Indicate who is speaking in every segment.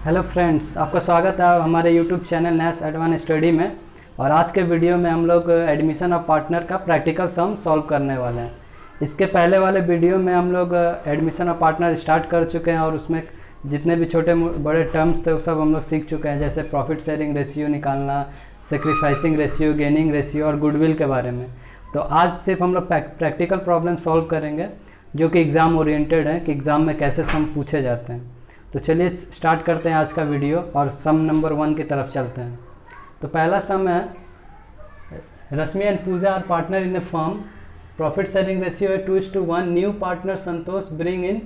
Speaker 1: Hello friends, आपका स्वागत है हमारे यूट्यूब चैनल नैस एडवांस स्टडी में। और आज के वीडियो में हम लोग एडमिशन ऑफ पार्टनर का प्रैक्टिकल सम सॉल्व करने वाले हैं। इसके पहले वाले वीडियो में हम लोग एडमिशन ऑफ पार्टनर स्टार्ट कर चुके हैं और उसमें जितने भी छोटे बड़े टर्म्स थे वो सब हम लोग सीख चुके हैं, जैसे प्रॉफिट शेयरिंग रेशियो निकालना, सेक्रीफाइसिंग रेशियो, गेनिंग रेशियो और गुडविल के बारे में। तो आज सिर्फ हम लोग प्रैक्टिकल प्रॉब्लम सॉल्व करेंगे जो कि एग्ज़ाम ओरिएंटेड है कि एग्ज़ाम में कैसे सम पूछे जाते हैं। तो चलिए स्टार्ट करते हैं आज का वीडियो और सम नंबर 1 की तरफ चलते हैं। तो पहला सम है, Rashmi and Pooja are partner in a firm, profit sharing ratio है 2:1, new partner Santosh bring in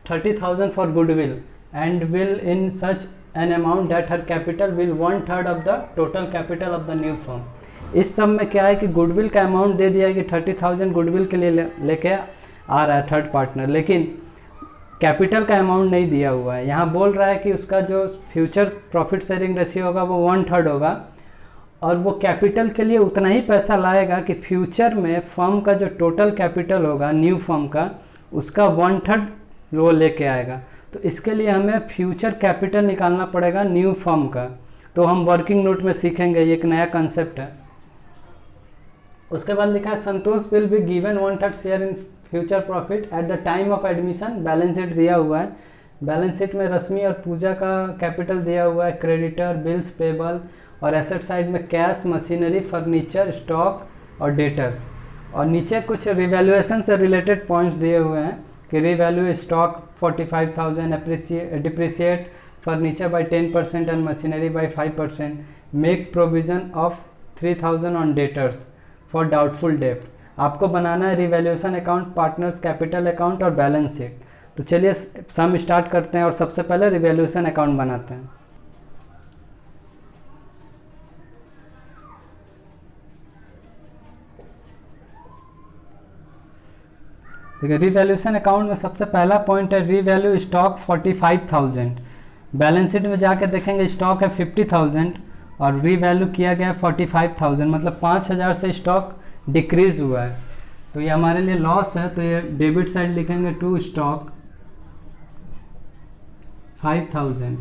Speaker 1: 30,000 for goodwill and will in such an amount that her capital will 1/3 of the total capital of the new firm. इस sum में क्या है कि goodwill का amount दे दिया है कि 30,000 गुडविल के लिए लेके आ रहा है थर्ड पार्टनर, लेकिन कैपिटल का अमाउंट नहीं दिया हुआ है। यहाँ बोल रहा है कि उसका जो फ्यूचर प्रॉफिट शेयरिंग रेशियो होगा वो 1/3 होगा और वो कैपिटल के लिए उतना ही पैसा लाएगा कि फ्यूचर में फर्म का जो टोटल कैपिटल होगा न्यू फर्म का उसका 1/3 वो लेके आएगा। तो इसके लिए हमें फ्यूचर कैपिटल निकालना पड़ेगा न्यू फर्म का। तो हम वर्किंग नोट में सीखेंगे, ये एक नया कंसेप्ट है। उसके बाद लिखा है Santosh will be given 1/3 share in future profit at the time of admission. Balance sheet दिया हुआ है, बैलेंस शीट में रश्मि और पूजा का कैपिटल दिया हुआ है, क्रेडिटर, बिल्स पेबल और एसेट साइड में कैश, मशीनरी, फर्नीचर, स्टॉक और डेटर्स। और नीचे कुछ रिवैल्यूएशन से रिलेटेड पॉइंट्स दिए हुए हैं कि revalue stock 45,000, depreciate furniture by 10% and machinery by 5%, make provision of 3,000 on debtors for doubtful डेब्ट। आपको बनाना है revaluation account, partners capital account और बैलेंस शीट। तो चलिए सम स्टार्ट करते हैं और सबसे पहले रिवैल्यूएशन अकाउंट बनाते हैं। देखिए रिवैल्यूएशन अकाउंट में सबसे पहला पॉइंट है रीवैल्यू स्टॉक 45,000। बैलेंस शीट में जाके देखेंगे स्टॉक है 50,000 और रीवैल्यू किया गया है 45,000, मतलब 5,000 से स्टॉक डिक्रीज हुआ है। तो ये हमारे लिए लॉस है, तो ये डेबिट साइड लिखेंगे टू स्टॉक 5,000।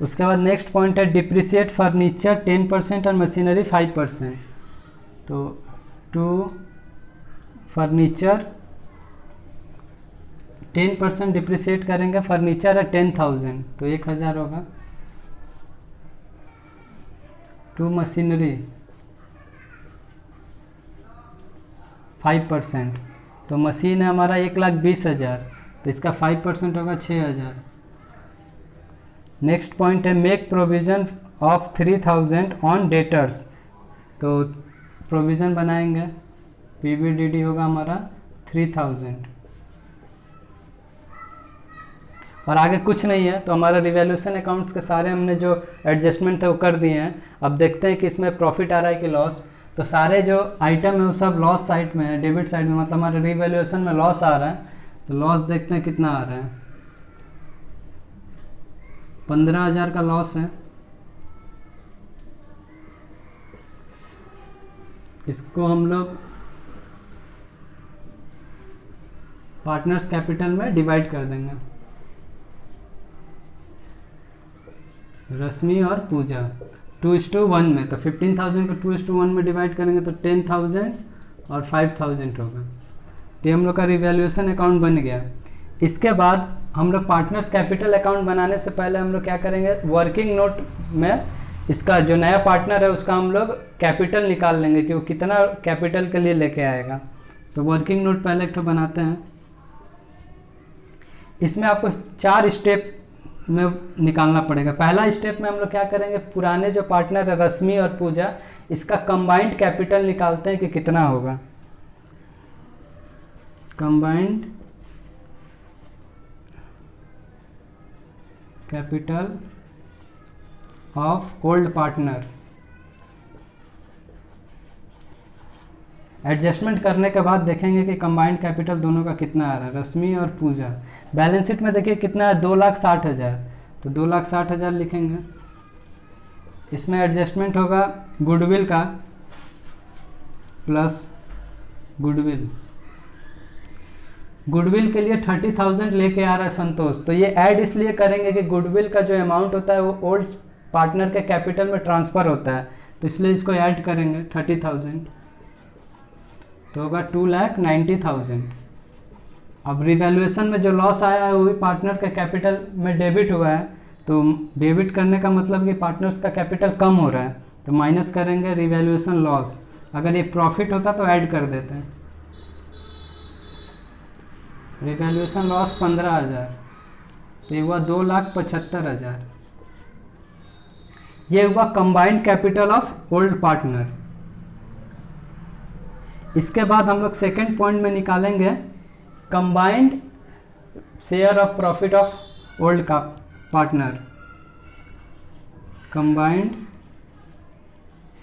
Speaker 1: उसके बाद नेक्स्ट पॉइंट है डिप्रिसिएट फर्नीचर 10% और मशीनरी 5%। तो टू फर्नीचर 10% डिप्रिसिएट करेंगे, फर्नीचर है 10,000 तो 1,000 होगा। टू मशीनरी 5%, तो मशीन है हमारा 1,20,000 तो इसका 5% होगा 6,000। नेक्स्ट पॉइंट है make provision of 3,000 on debtors, तो प्रोविज़न बनाएंगे, पीवीडीडी होगा हमारा 3,000 और आगे कुछ नहीं है। तो हमारा रिवैल्यूएशन अकाउंट्स के सारे हमने जो एडजस्टमेंट थे वो कर दिए हैं। अब देखते हैं कि इसमें प्रॉफिट आ रहा है कि लॉस। तो सारे जो आइटम है वो सब लॉस साइड में है, डेबिट साइड में, मतलब हमारे रिवैल्यूएशन में लॉस आ रहा है। तो लॉस देखते हैं कितना आ रहा है, 15,000 का लॉस है। इसको हम लोग पार्टनर्स कैपिटल में डिवाइड कर देंगे, रश्मि और पूजा 2:1 में। तो 15,000 को 2:1 में डिवाइड करेंगे तो 10,000 और 5,000 होगा। तो हम लोग का रिवैल्यूएशन अकाउंट बन गया। इसके बाद हम लोग पार्टनर्स कैपिटल अकाउंट बनाने से पहले हम लोग क्या करेंगे, वर्किंग नोट में इसका जो नया पार्टनर है उसका हम लोग कैपिटल निकाल लेंगे कि वो कितना कैपिटल के लिए लेके आएगा। तो वर्किंग नोट पहले एक तो बनाते हैं। इसमें आपको 4 स्टेप में निकालना पड़ेगा। पहला स्टेप में हम लोग क्या करेंगे, पुराने जो पार्टनर है रश्मि और पूजा, इसका कंबाइंड कैपिटल निकालते हैं कि कितना होगा। Combined capital of old partner. Adjustment करने के बाद देखेंगे कि कंबाइंड कैपिटल दोनों का कितना आ रहा है, रश्मि और पूजा। बैलेंस शीट में देखिए कितना है, 2,60,000, तो 2,60,000 लिखेंगे। इसमें एडजस्टमेंट होगा गुडविल का प्लस गुडविल। गुडविल के लिए 30,000 लेके आ रहा है संतोष, तो ये ऐड इसलिए करेंगे कि गुडविल का जो अमाउंट होता है वो ओल्ड पार्टनर के कैपिटल में ट्रांसफ़र होता है, तो इसलिए इसको ऐड करेंगे 30,000, तो होगा 2,90,000। अब रिवैल्यूएशन में जो लॉस आया है वो भी पार्टनर के कैपिटल में डेबिट हुआ है, तो डेबिट करने का मतलब कि पार्टनर्स का कैपिटल कम हो रहा है, तो माइनस करेंगे रिवैल्यूएशन लॉस। अगर ये प्रॉफिट होता तो ऐड कर देते हैं। रिवैल्यूएशन लॉस 15,000, तो ये हुआ 2,75,000। ये हुआ combined capital of old partner. इसके बाद हम लोग सेकेंड पॉइंट में निकालेंगे combined share of profit of old का partner. Combined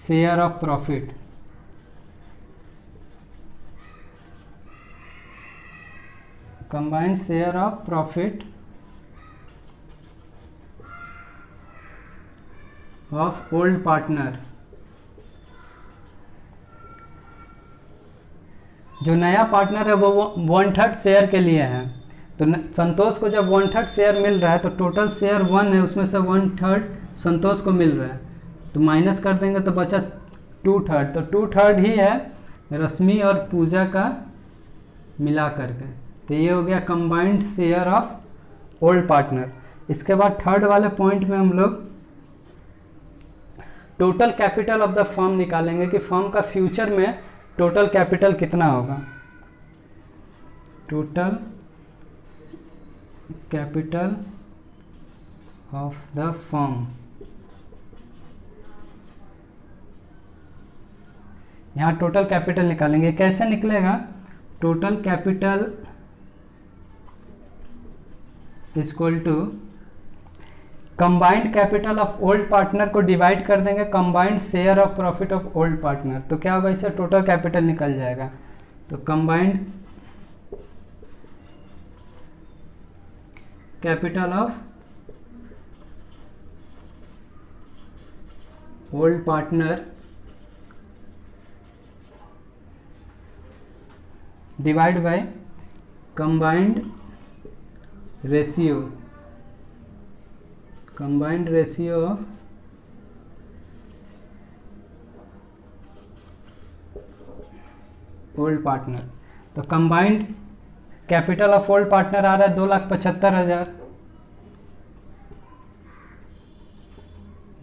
Speaker 1: share of profit, combined share of profit of old partner. जो नया पार्टनर है वो 1/3 शेयर के लिए है, तो संतोष को जब 1/3 शेयर मिल रहा है तो टोटल शेयर 1 है, उसमें से 1/3 संतोष को मिल रहा है, तो माइनस कर देंगे तो बचा 2/3, तो 2/3 ही है रश्मि और पूजा का मिला करके, तो ये हो गया combined share of old partner. इसके बाद थर्ड वाले पॉइंट में हम लोग total capital of the firm निकालेंगे कि फर्म का फ्यूचर में टोटल कैपिटल कितना होगा। Total capital of the firm, यहाँ टोटल कैपिटल निकालेंगे। कैसे निकलेगा? Total capital equal to combined capital of old partner को डिवाइड कर देंगे combined share of profit of old partner, तो क्या होगा, इससे टोटल कैपिटल निकल जाएगा। तो combined capital of old partner divide by combined ratio, combined ratio of old partner. तो combined capital of old partner आ रहा है 2,75,000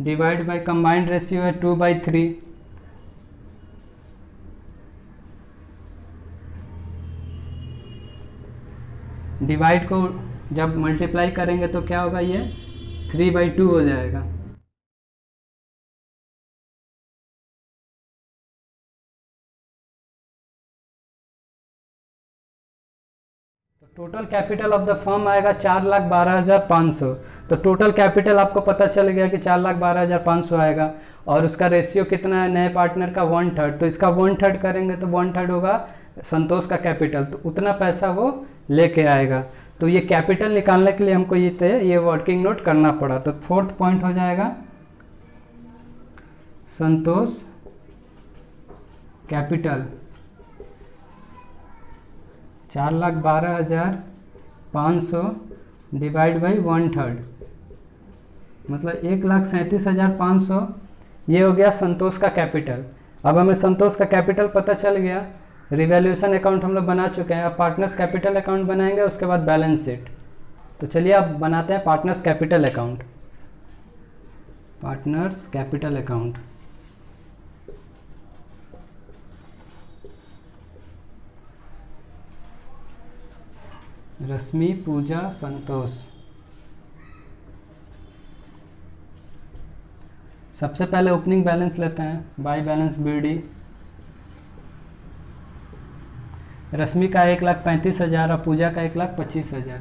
Speaker 1: डिवाइड बाय कंबाइंड रेशियो है 2/3, डिवाइड को जब मल्टीप्लाई करेंगे तो क्या होगा, ये 3/2 हो जाएगा। तो total capital of the firm आएगा 4,12,500। तो टोटल कैपिटल आपको पता चल गया कि 4,12,500 आएगा, और उसका रेशियो कितना है नए पार्टनर का 1/3, तो इसका 1/3 करेंगे तो 1/3 होगा संतोष का कैपिटल, तो उतना पैसा वो लेके आएगा। तो ये कैपिटल निकालने के लिए हमको ये वर्किंग नोट करना पड़ा। तो फोर्थ पॉइंट हो जाएगा संतोष कैपिटल 4,12,500 डिवाइड बाई 1/3, मतलब 1,37,500, ये हो गया संतोष का कैपिटल। अब हमें संतोष का कैपिटल पता चल गया, रिवैल्यूएशन अकाउंट हम लोग बना चुके हैं, अब पार्टनर्स कैपिटल अकाउंट बनाएंगे, उसके बाद बैलेंस शीट। तो चलिए अब बनाते हैं partners capital account. Partners capital account, Rashmi, Pooja, Santosh. सबसे पहले ओपनिंग बैलेंस लेते हैं, बाय बैलेंस BD। रश्मि का 1,35,000 और पूजा का 1,25,000।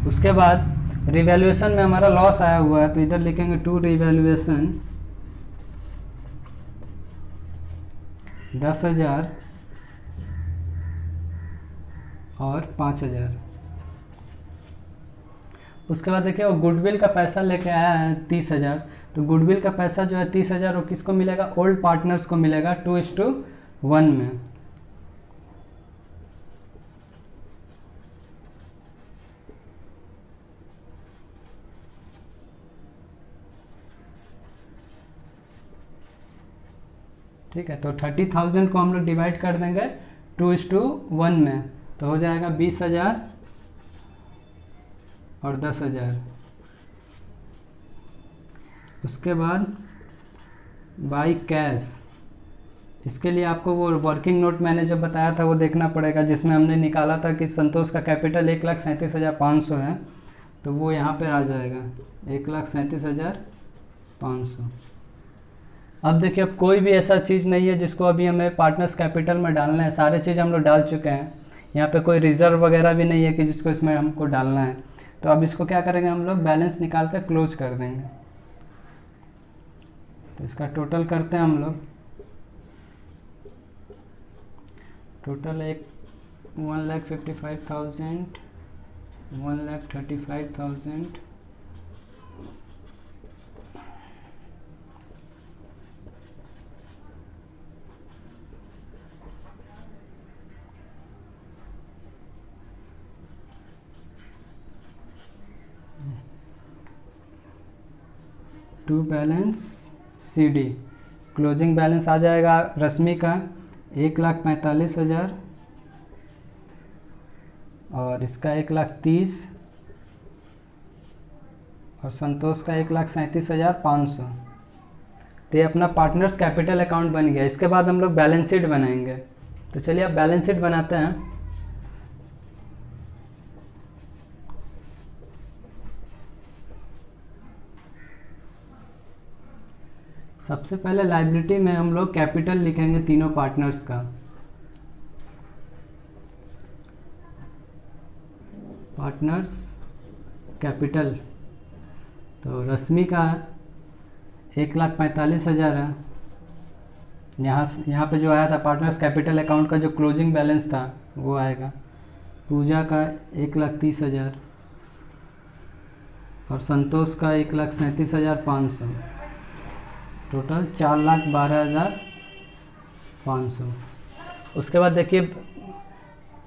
Speaker 1: उसके बाद रिवैल्यूएशन में हमारा लॉस आया हुआ है, तो इधर लिखेंगे टू रिवैल्यूएशन 10,000 और 5,000। उसके बाद देखिए वो गुडविल का पैसा लेके आया है 30,000, तो गुडविल का पैसा जो है 30,000 वो किसको मिलेगा, ओल्ड पार्टनर्स को मिलेगा 2:1 में। ठीक है, तो 30,000 को हम लोग डिवाइड कर देंगे 2:1 में, तो हो जाएगा 20,000 और 10,000। उसके बाद बाई कैश, इसके लिए आपको वो वर्किंग नोट मैंने जो बताया था वो देखना पड़ेगा, जिसमें हमने निकाला था कि संतोष का कैपिटल 1,37,500 है, तो वो यहाँ पर आ जाएगा 1,37,500। अब देखिए, अब कोई भी ऐसा चीज़ नहीं है जिसको अभी हमें पार्टनर्स कैपिटल में डालना है, सारे चीज़ हम लोग डाल चुके हैं। यहाँ पे कोई रिज़र्व वगैरह भी नहीं है कि जिसको इसमें हमको डालना है। तो अब इसको क्या करेंगे, हम लोग बैलेंस निकाल कर क्लोज कर देंगे। तो इसका टोटल करते हैं हम लोग, total 1,55,000, 1,35,000, 2 balance CD, closing balance आ जाएगा रश्मि का 1,45,000 और इसका 1,30,000 और संतोष का 1,37,500। तो ये अपना पार्टनर्स कैपिटल अकाउंट बन गया। इसके बाद हम लोग बैलेंस शीट बनाएंगे। तो चलिए अब बैलेंस शीट बनाते हैं। सबसे पहले लायबिलिटी में हम लोग कैपिटल लिखेंगे तीनों पार्टनर्स का। पार्टनर्स कैपिटल, तो रश्मि का 1,45,000 है। यहाँ पे जो आया था पार्टनर्स कैपिटल अकाउंट का जो क्लोजिंग बैलेंस था वो आएगा। पूजा का 1,30,000 और संतोष का 1,37,500, टोटल 4,12,500। उसके बाद देखिए,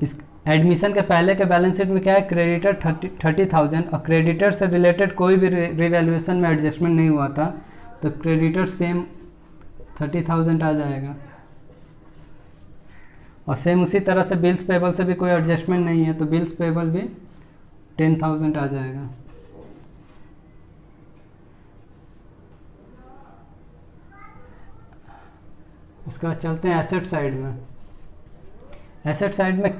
Speaker 1: इस एडमिशन के पहले के बैलेंस शीट में क्या है, क्रेडिटर 30,000 और क्रेडिटर से रिलेटेड कोई भी रिवैल्यूएशन में एडजस्टमेंट नहीं हुआ था, तो क्रेडिटर सेम 30,000 आ जाएगा। और सेम उसी तरह से बिल्स पेबल से भी कोई एडजस्टमेंट नहीं है, तो बिल्स पेबल भी 10,000 आ जाएगा। उसके बाद चलते हैं एसेट साइड में। एसेट साइड में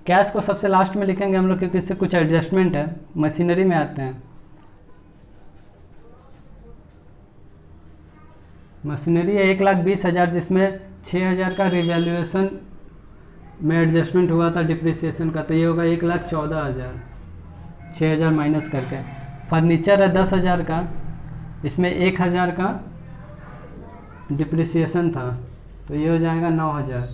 Speaker 1: कैश को सबसे लास्ट में लिखेंगे हम लोग, क्योंकि इससे कुछ एडजस्टमेंट है। मशीनरी में आते हैं। मशीनरी है 1,20,000, जिसमें 6,000 का रिवैल्यूएशन में एडजस्टमेंट हुआ था डिप्रिसिएशन का, तो ये होगा 1,14,000, 6,000 माइनस करके। फर्नीचर है 10,000 का, इसमें 1,000 का डिप्रिसिएशन था, तो ये हो जाएगा 9,000।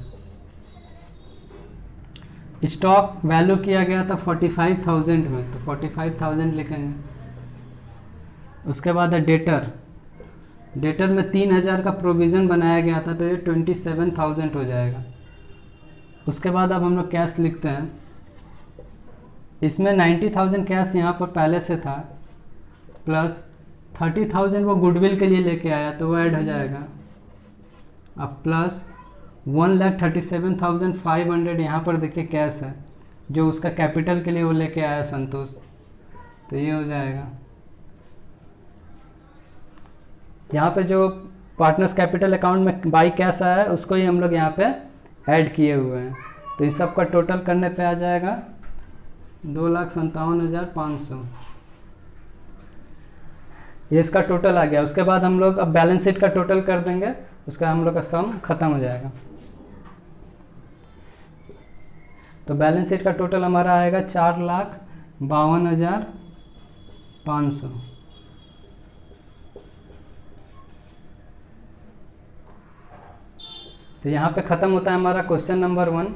Speaker 1: स्टॉक वैल्यू किया गया था 45,000 में, तो 45,000 लिखेंगे। उसके बाद है डेटर। डेटर में 3,000 का प्रोविज़न बनाया गया था, तो ये 27,000 हो जाएगा। उसके बाद अब हम लोग कैश लिखते हैं। इसमें 90,000 कैश यहाँ पर पहले से था, प्लस 30,000 वो गुडविल के लिए लेके आया, तो वो ऐड हो जाएगा। अब प्लस 1,37,500 यहाँ पर देखिए कैश है, जो उसका कैपिटल के लिए वो लेके आया संतोष, तो ये हो जाएगा। यहाँ पे जो पार्टनर्स कैपिटल अकाउंट में बाई कैश आया है, उसको ही हम लोग यहाँ पे ऐड किए हुए हैं। तो इन सब का टोटल करने पे आ जाएगा 2,57,500। ये इसका टोटल आ गया। उसके बाद हम लोग अब बैलेंस शीट का टोटल कर देंगे, उसका हम लोग का सम खत्म हो जाएगा। तो बैलेंस शीट का टोटल हमारा आएगा 4,52,500। तो यहाँ पे ख़त्म होता है हमारा क्वेश्चन नंबर 1।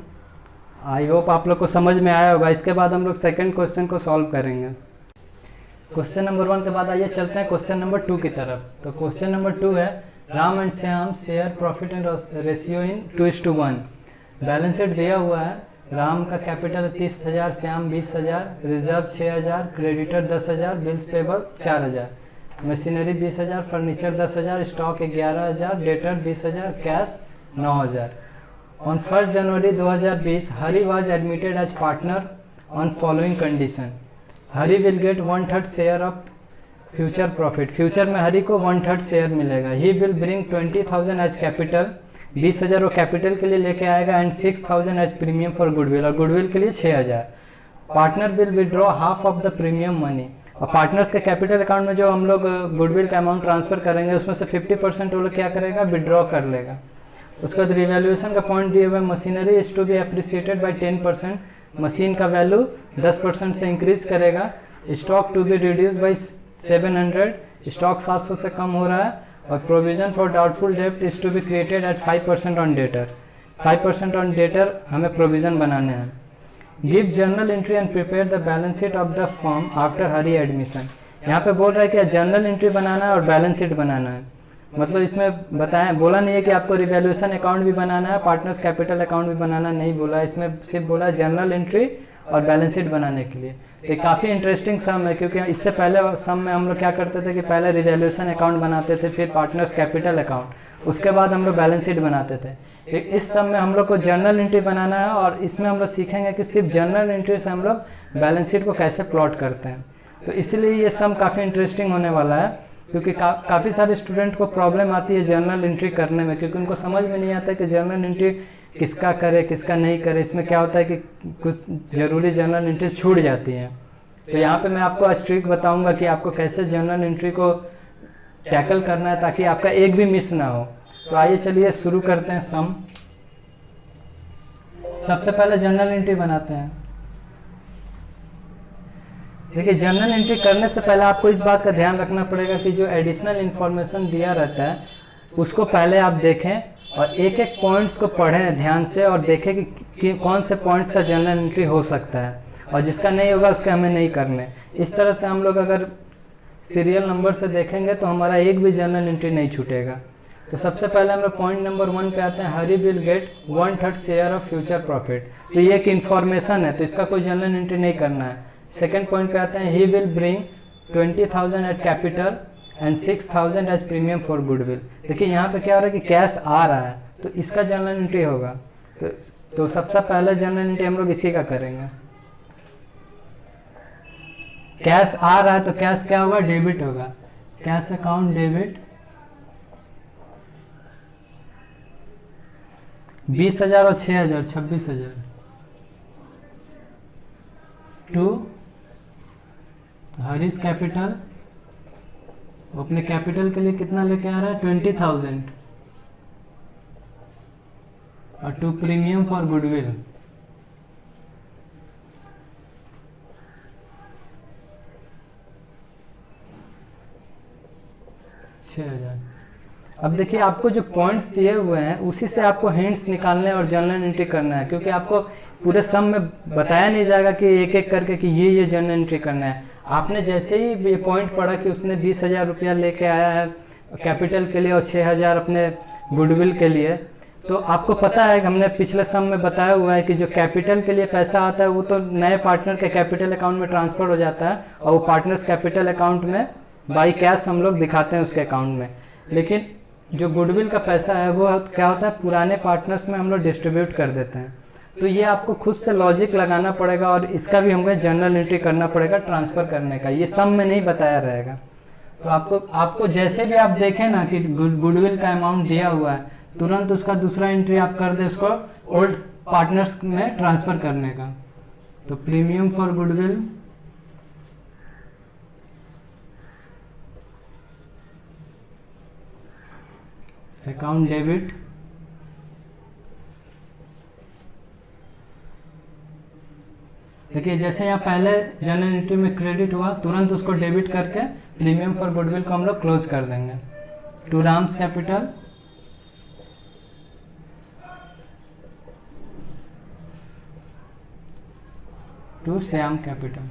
Speaker 1: आई होप आप लोग को समझ में आया होगा। इसके बाद हम लोग सेकंड क्वेश्चन को सॉल्व करेंगे। क्वेश्चन नंबर 1 के बाद आइए चलते हैं क्वेश्चन नंबर 2 की तरफ। तो क्वेश्चन नंबर 2 है Ram and Shyam share profit and ratio in 2:1। Balance sheet दिया हुआ है, राम का capital 30,000, Shyam 20,000, reserve 6,000, creditor 10,000, bills payable 4,000, machinery 20,000, furniture 10,000, stock 11,000, debtor 20,000, cash 9,000। On 1 January 2020 Hari was admitted as partner on following condition. Hari will get 1/3 share of future profit. Future में हरी को 1/3 share मिलेगा। He will bring 20,000 as capital, 20,000 वो capital के लिए लेके आएगा, and 6,000 as premium for goodwill, और goodwill के लिए 6,000। Partner will withdraw half of the premium money. और पार्टनर्स के कैपिटल अकाउंट में जो हम लोग गुडविल का अमाउंट ट्रांसफर करेंगे उसमें से 50% वो लोग क्या करेगा, विड्रॉ कर लेगा। उसके बाद रिवैल्यूएशन का पॉइंट दिए हुए, machinery is to be appreciated by 10%। Machine का वैल्यू 10% से इंक्रीज करेगा। Stock to be reduce by 700, stock 700 से कम हो रहा है। और प्रोविजन फॉर डाउटफुल डेब्ट is to be created at 5% on debtor. 5% on debtor हमें प्रोविजन बनाने हैं। Give journal entry and prepare the balance sheet of the firm after Hari admission. यहाँ पे बोल रहा है कि जर्नल एंट्री बनाना है और बैलेंस शीट बनाना है। मतलब इसमें बताया, बोला नहीं है कि आपको रिवैल्यूएशन अकाउंट भी बनाना है, पार्टनर्स कैपिटल अकाउंट भी बनाना नहीं बोला, इसमें सिर्फ बोला जर्नल एंट्री और बैलेंस शीट बनाने के लिए। तो ये काफ़ी इंटरेस्टिंग सम है, क्योंकि इससे पहले सम में हम लोग क्या करते थे कि पहले रिवैल्यूएशन अकाउंट बनाते थे, फिर पार्टनर्स कैपिटल अकाउंट, उसके बाद हम लोग बैलेंस शीट बनाते थे। इस सम में हम लोग को जर्नल एंट्री बनाना है, और इसमें हम लोग सीखेंगे कि सिर्फ जर्नल एंट्री से हम लोग बैलेंस शीट को कैसे प्लॉट करते हैं। तो इसलिए ये सम काफ़ी इंटरेस्टिंग होने वाला है, क्योंकि काफ़ी सारे स्टूडेंट को प्रॉब्लम आती है जर्नल एंट्री करने में, क्योंकि उनको समझ में नहीं आता कि जर्नल एंट्री किसका करे किसका नहीं करे। इसमें क्या होता है कि कुछ ज़रूरी जर्नल एंट्री छूट जाती हैं। तो यहाँ पे मैं आपको आज ट्रिक बताऊंगा कि आपको कैसे जर्नल एंट्री को टैकल करना है ताकि आपका एक भी मिस ना हो। तो आइए चलिए शुरू करते हैं सम। सबसे पहले जर्नल एंट्री बनाते हैं। देखिए, जर्नल एंट्री करने से पहले आपको इस बात का ध्यान रखना पड़ेगा कि जो एडिशनल इन्फॉर्मेशन दिया रहता है उसको पहले आप देखें और एक एक पॉइंट्स को पढ़ें ध्यान से, और देखें कि कौन से पॉइंट्स का जर्नल एंट्री हो सकता है और जिसका नहीं होगा उसका हमें नहीं करने। इस तरह से हम लोग अगर सीरियल नंबर से देखेंगे तो हमारा एक भी जर्नल एंट्री नहीं छूटेगा। तो सबसे पहले हम लोग पॉइंट नंबर 1 पे आते हैं। Hari will get 1/3 share of future profit. तो ये एक इन्फॉर्मेशन है, तो इसका कोई जर्नल एंट्री नहीं करना है। सेकेंड पॉइंट पे आते हैं। He will bring 20,000 at capital and 6,000 as premium for goodwill. देखिए यहाँ पे क्या हो रहा है कि कैश आ रहा है, तो इसका जर्नल एंट्री होगा। तो सबसे पहले जर्नल एंट्री हम लोग इसी का करेंगे। कैश आ रहा है तो कैश क्या होगा, डेबिट होगा। कैश अकाउंट डेबिट 20,000 और 6,000 26,000 टू हरीश कैपिटल। वो अपने कैपिटल के लिए कितना लेके आ रहा है, 20,000, और टू प्रीमियम फॉर गुडविल 6,000। अब देखिए, आपको जो पॉइंट्स दिए हुए हैं उसी से आपको हिंट्स निकालने और जर्नल एंट्री करना है, क्योंकि आपको पूरे सम में बताया नहीं जाएगा कि एक एक करके कि ये जर्नल एंट्री करना है। आपने जैसे ही ये पॉइंट पढ़ा कि उसने 20,000 रुपया लेके आया है कैपिटल के लिए और 6,000 अपने गुडविल के लिए, तो आपको पता है कि हमने पिछले सम में बताया हुआ है कि जो कैपिटल के लिए पैसा आता है वो तो नए पार्टनर के कैपिटल अकाउंट में ट्रांसफ़र हो जाता है, और वो पार्टनर्स कैपिटल अकाउंट में बाई कैश हम लोग दिखाते हैं उसके अकाउंट में। लेकिन जो गुडविल का पैसा है वो क्या होता है, पुराने पार्टनर्स में हम लोग डिस्ट्रीब्यूट कर देते हैं। तो ये आपको खुद से लॉजिक लगाना पड़ेगा, और इसका भी हमको जर्नल एंट्री करना पड़ेगा ट्रांसफ़र करने का। ये सम में नहीं बताया रहेगा। तो आपको जैसे भी आप देखें ना कि गुडविल का अमाउंट दिया हुआ है, तुरंत उसका दूसरा एंट्री आप कर दे उसको ओल्ड पार्टनर्स में ट्रांसफ़र करने का। तो premium for goodwill account debit देखिए, जैसे यहाँ पहले जर्नल एंट्री में क्रेडिट हुआ, तुरंत उसको डेबिट करके प्रीमियम फॉर गुडविल को हम लोग क्लोज कर देंगे। To Ram's capital to Shyam capital.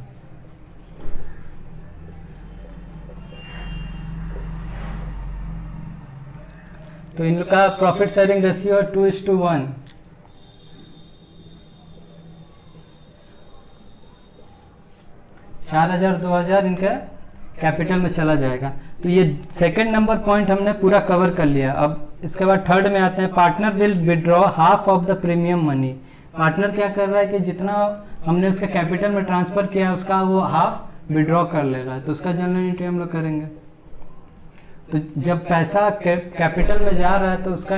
Speaker 1: तो इनका प्रॉफिट शेयरिंग रेशियो 2:1। चार हजार 2,000 इनका कैपिटल में चला जाएगा। तो ये सेकंड नंबर पॉइंट हमने पूरा कवर कर लिया। अब इसके बाद थर्ड में आते हैं, partner will withdraw half of the premium money. Partner क्या कर रहा है कि जितना हमने उसके कैपिटल में ट्रांसफर किया उसका वो हाफ विड्रॉ कर ले रहा है, तो उसका जनरल एंट्री हम लोग करेंगे। तो जब पैसा कैपिटल में जा रहा है तो उसका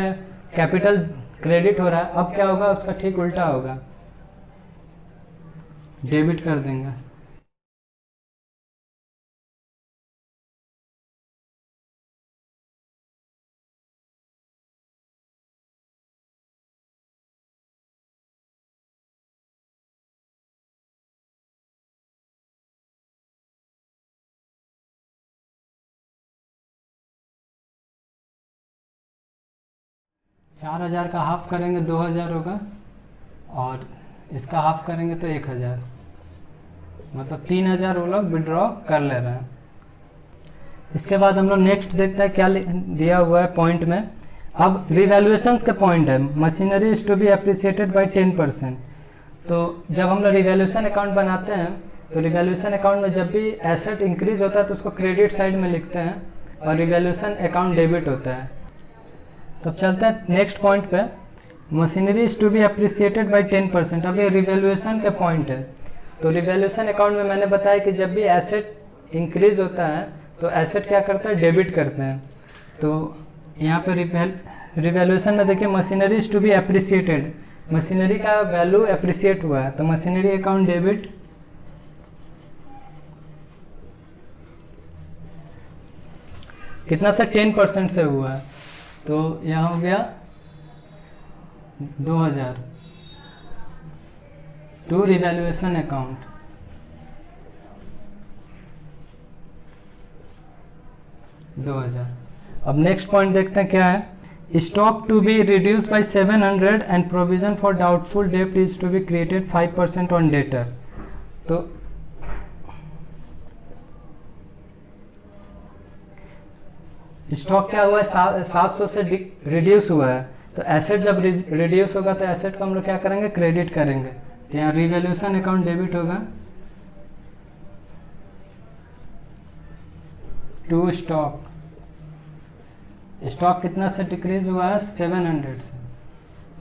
Speaker 1: कैपिटल क्रेडिट हो रहा है, अब क्या होगा, उसका ठीक उल्टा होगा, डेबिट कर देंगे। चार हजार का हाफ करेंगे 2,000 होगा, और इसका हाफ करेंगे तो 1,000, मतलब 3,000 वो लोग विड्रॉ कर ले रहे हैं। इसके बाद हम लोग नेक्स्ट देखते हैं क्या दिया हुआ है पॉइंट में। अब रिवैल्यूएशंस के पॉइंट है, machinery is to be appreciated by 10%। तो जब हम लोग रिवैल्यूएशन अकाउंट बनाते हैं तो रिवैल्यूएशन अकाउंट में जब भी एसेट इंक्रीज होता है तो उसको क्रेडिट साइड में लिखते हैं और रिवैल्यूएशन अकाउंट डेबिट होता है। तो चलते हैं नेक्स्ट पॉइंट पे, machinery is to be appreciated by 10%। अब ये रिवैल्यूएशन के पॉइंट है। तो रिवैल्यूएशन अकाउंट में मैंने बताया कि जब भी एसेट इंक्रीज होता है तो एसेट क्या करता है, डेबिट करते हैं। तो यहाँ पे रिवैल्यूएशन में देखिए machinery is to be appreciated, machinery का वैल्यू अप्रिसिएट हुआ है तो मशीनरी अकाउंट डेबिट, कितना से 10% से हुआ है, तो यहाँ हो गया 2,000 टू रिवैल्यूएशन अकाउंट। अब नेक्स्ट पॉइंट देखते हैं क्या है, stock to be reduce by 700 and provision for doubtful डेब्ट is to be created 5% on debtor. तो स्टॉक क्या हुआ है, 700 से रिड्यूस हुआ है, तो एसेट जब रिड्यूस होगा तो एसेट को हम लोग क्या करेंगे, क्रेडिट करेंगे। तो यहाँ रिवैल्यूएशन अकाउंट डेबिट होगा टू स्टॉक। स्टॉक कितना से डिक्रीज हुआ है, 700 से।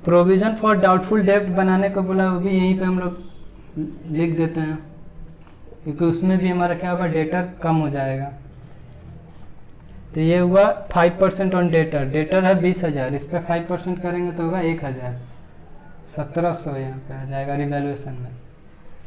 Speaker 1: प्रोविजन फॉर डाउटफुल डेब्ट बनाने को बोला, वो भी यहीं पे हम लोग लिख देते हैं क्योंकि उसमें भी हमारा क्या होगा, डेटर कम हो जाएगा। तो ये हुआ 5% ऑन डेटर, डेटर है 20,000, इस पर 5% करेंगे तो होगा 1,000, 1,700 यहाँ पे आ जाएगा रिवैल्यूएशन में।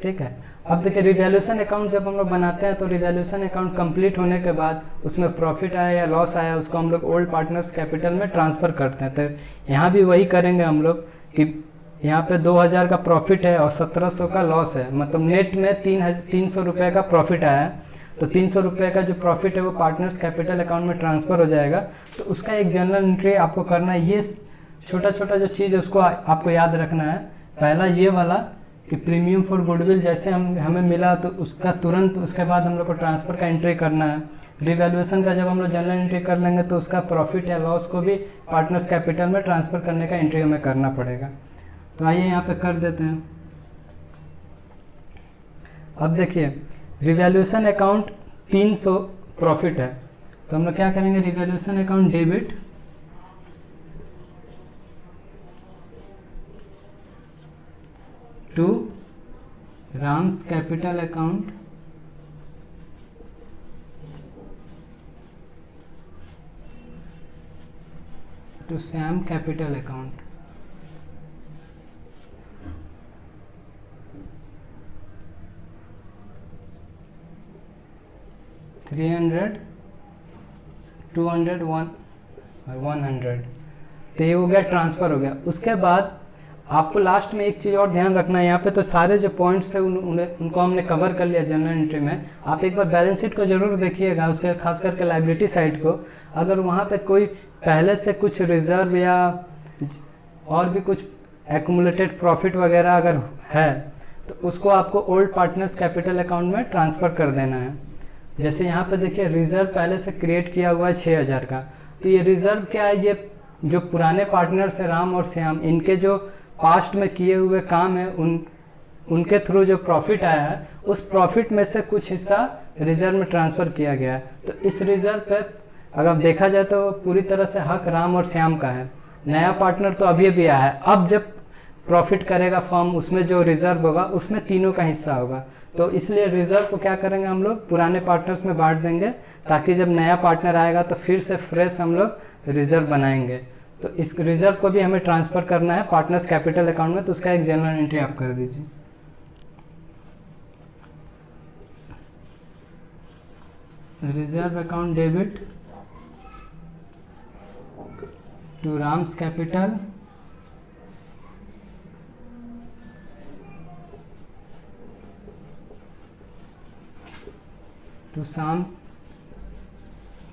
Speaker 1: ठीक है। अब देखिए रिवैल्यूएशन अकाउंट जब हम लोग बनाते हैं तो रिवैल्यूएशन अकाउंट कंप्लीट होने के बाद उसमें प्रॉफिट आया या लॉस आया उसको हम लोग ओल्ड पार्टनर्स कैपिटल में ट्रांसफ़र करते हैं। तो यहाँ भी वही करेंगे हम लोग कि यहाँ पे 2,000 का प्रॉफिट है और 1,700 का लॉस है, मतलब नेट में 300 रुपये का प्रॉफिट आया है। तो 300 रुपये का जो प्रॉफिट है वो पार्टनर्स कैपिटल अकाउंट में ट्रांसफ़र हो जाएगा। तो उसका एक जनरल एंट्री आपको करना है। ये छोटा छोटा जो चीज़ है उसको आपको याद रखना है। पहला ये वाला कि प्रीमियम फॉर गुडविल जैसे हमें मिला तो उसका तुरंत उसके बाद हम लोग को ट्रांसफ़र का एंट्री करना है। रिवैल्यूएशन का जब हम लोग जनरल एंट्री कर लेंगे तो उसका प्रॉफिट या लॉस को भी पार्टनर्स कैपिटल में ट्रांसफ़र करने का एंट्री हमें करना पड़ेगा। तो आइए यहाँ पे कर देते हैं। अब देखिए रिवैल्यूएशन अकाउंट 300 प्रॉफिट है, तो हम लोग क्या करेंगे, revaluation account debit to Ram's capital account to Shyam capital account. $300, $200, $100। तो ये हो गया, ट्रांसफ़र हो गया। उसके बाद आपको लास्ट में एक चीज़ और ध्यान रखना है, यहाँ पे तो सारे जो पॉइंट्स थे उनको हमने कवर कर लिया जनरल एंट्री में। आप एक बार बैलेंस शीट को ज़रूर देखिएगा, उसके खास करके लायबिलिटी साइड को। अगर वहाँ पे कोई पहले से कुछ रिजर्व या और भी कुछ एक्यूमुलेटेड प्रॉफिट वगैरह अगर है तो उसको आपको ओल्ड पार्टनर्स कैपिटल अकाउंट में ट्रांसफ़र कर देना है। जैसे यहाँ पे देखिए रिजर्व पहले से क्रिएट किया हुआ है 6,000 का, तो ये रिजर्व क्या है, ये जो पुराने पार्टनर्स हैं राम और श्याम, इनके जो पास्ट में किए हुए काम है उनके थ्रू जो प्रॉफिट आया है उस प्रॉफिट में से कुछ हिस्सा रिजर्व में ट्रांसफ़र किया गया है। तो इस रिजर्व पे अगर देखा जाए तो पूरी तरह से हक राम और श्याम का है। नया पार्टनर तो अभी अभी आया है, अब जब प्रॉफिट करेगा फर्म उसमें जो रिजर्व होगा उसमें तीनों का हिस्सा होगा। तो इसलिए रिजर्व को क्या करेंगे हम लोग पुराने पार्टनर्स में बांट देंगे, ताकि जब नया पार्टनर आएगा तो फिर से फ्रेश हम लोग रिजर्व बनाएंगे। तो इस रिजर्व को भी हमें ट्रांसफ़र करना है पार्टनर्स कैपिटल अकाउंट में, तो उसका एक जनरल एंट्री आप कर दीजिए। Reserve account debit to Ram's capital to Shyam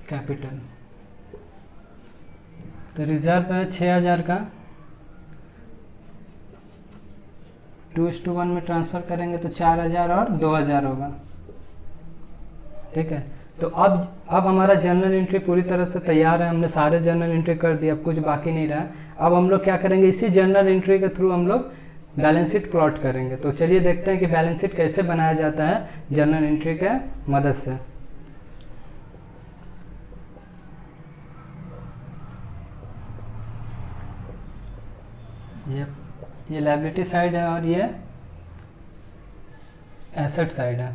Speaker 1: capital. तो रिजर्व है 6000 का, 2:1 में ट्रांसफ़र करेंगे तो 4000 और 2000 होगा। ठीक है, तो अब हमारा जर्नल एंट्री पूरी तरह से तैयार है, हमने सारे जर्नल एंट्री कर दिया, अब कुछ बाकी नहीं रहा। अब हम लोग क्या करेंगे, इसी जर्नल एंट्री के थ्रू हम लोग बैलेंस शीट प्लॉट करेंगे। तो चलिए देखते हैं कि बैलेंस शीट कैसे बनाया जाता है जर्नल एंट्री के मदद से। ये लायबिलिटी साइड है और ये एसेट साइड है।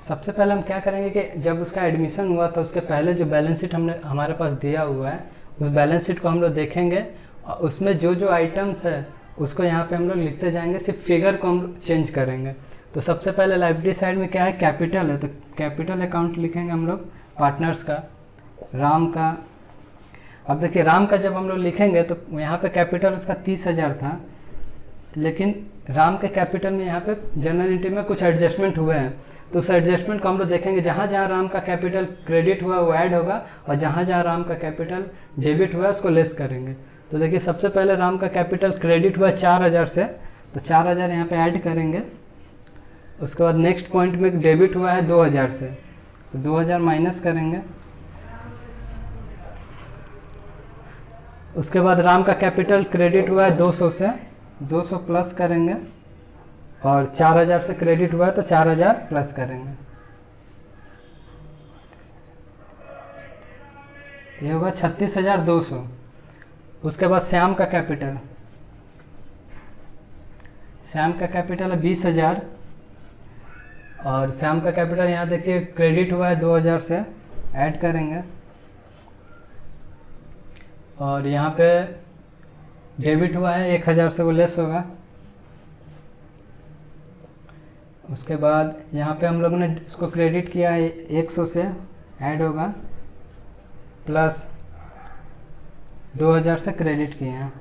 Speaker 1: सबसे पहले हम क्या करेंगे कि जब उसका एडमिशन हुआ था उसके पहले जो बैलेंस शीट हमने हमारे पास दिया हुआ है उस बैलेंस शीट को हम लोग देखेंगे और उसमें जो जो आइटम्स है उसको यहाँ पे हम लोग लिखते जाएंगे, सिर्फ फिगर को हम चेंज करेंगे। तो सबसे पहले लायबिलिटी साइड में क्या है, कैपिटल है, तो कैपिटल अकाउंट लिखेंगे हम लोग पार्टनर्स का, राम का। अब देखिए राम का जब हम लोग लिखेंगे तो यहाँ पे कैपिटल उसका 30,000 था, लेकिन राम के कैपिटल में यहाँ पे जनरल एंट्री में कुछ एडजस्टमेंट हुए हैं। तो उस एडजस्टमेंट को हम लोग देखेंगे, जहाँ जहाँ राम का कैपिटल क्रेडिट हुआ वो ऐड होगा और जहाँ जहाँ राम का कैपिटल डेबिट हुआ उसको लेस करेंगे। तो देखिए सबसे पहले राम का कैपिटल क्रेडिट हुआ 4000 से, तो 4000 यहाँ पे ऐड करेंगे। उसके बाद नेक्स्ट पॉइंट में डेबिट हुआ है 2000 से, तो 2000 माइनस करेंगे। उसके बाद राम का कैपिटल क्रेडिट हुआ है 200 से, 200 प्लस करेंगे और 4000 से क्रेडिट हुआ है तो 4000 प्लस करेंगे। ये होगा 36,200। उसके बाद श्याम का कैपिटल, श्याम का कैपिटल है 20,000 और श्याम का कैपिटल यहाँ देखिए क्रेडिट हुआ है 2000 से, ऐड करेंगे और यहाँ पे डेबिट हुआ है 1000 से, वो लेस होगा। उसके बाद यहाँ पे हम लोगों ने इसको क्रेडिट किया है 100 से, ऐड होगा, प्लस 2000 से क्रेडिट किए हैं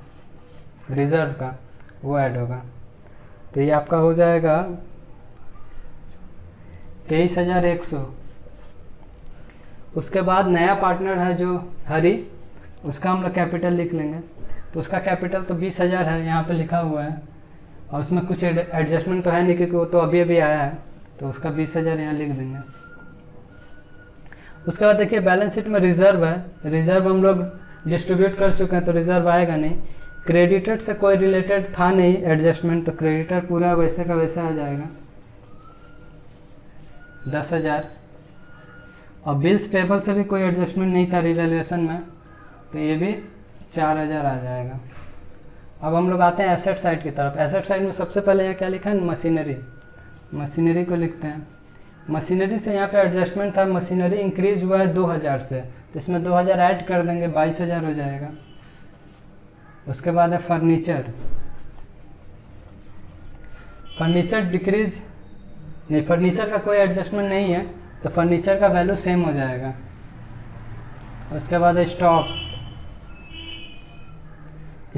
Speaker 1: रिजर्व का, वो ऐड होगा। तो ये आपका हो जाएगा 23,100। उसके बाद नया पार्टनर है जो हरी, उसका हम लोग कैपिटल लिख लेंगे। तो उसका कैपिटल तो 20,000 है, यहाँ पे लिखा हुआ है और उसमें कुछ एडजस्टमेंट तो है नहीं क्योंकि वो तो अभी अभी आया है, तो उसका 20,000 यहाँ लिख देंगे। उसके बाद देखिए बैलेंस शीट में रिजर्व है, रिजर्व हम लोग डिस्ट्रीब्यूट कर चुके हैं तो रिजर्व आएगा नहीं। क्रेडिटेड से कोई रिलेटेड था नहीं एडजस्टमेंट, तो क्रेडिटर पूरा वैसे का वैसा आ जाएगा 10,000। और बिल्स पेबल से भी कोई एडजस्टमेंट नहीं था रिवैल्यूएशन में, तो ये भी 4000 आ जाएगा। अब हम लोग आते हैं एसेट साइड की तरफ। एसेट साइड में सबसे पहले यहाँ क्या लिखा है, मशीनरी, मशीनरी को लिखते हैं। मशीनरी से यहाँ पे एडजस्टमेंट था, मशीनरी इंक्रीज हुआ है 2000 से, तो इसमें 2000 ऐड कर देंगे, 22,000 हो जाएगा। उसके बाद है फर्नीचर, फर्नीचर डिक्रीज नहीं, फर्नीचर का कोई एडजस्टमेंट नहीं है तो फर्नीचर का वैल्यू सेम हो जाएगा। उसके बाद है स्टॉक,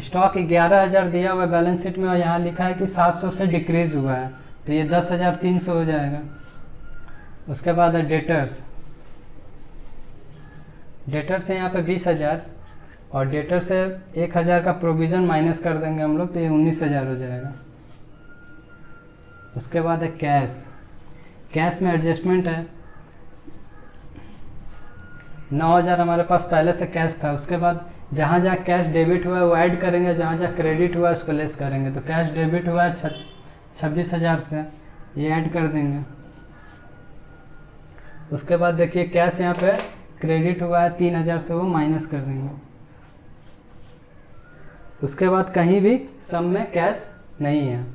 Speaker 1: स्टॉक 11,000 दिया हुआ है बैलेंस शीट में और यहाँ लिखा है कि 700 से डिक्रीज हुआ है, तो ये 10,300 हो जाएगा। उसके बाद है डेटर्स, डेटर से यहाँ पे 20,000 और डेटर से 1,000 का प्रोविज़न माइनस कर देंगे हम लोग, तो ये 19,000 हो जाएगा। उसके बाद है कैश, कैश में एडजस्टमेंट है 9,000 हमारे पास पहले से कैश था। उसके बाद जहाँ जहाँ कैश डेबिट हुआ है वो ऐड करेंगे, जहाँ जहाँ क्रेडिट हुआ है उसको लेस करेंगे। तो कैश डेबिट हुआ है 26,000 से, ये ऐड कर देंगे। उसके बाद देखिए कैश यहाँ पे क्रेडिट हुआ है 3,000 से, वो माइनस कर देंगे। उसके बाद कहीं भी सम में कैश नहीं है,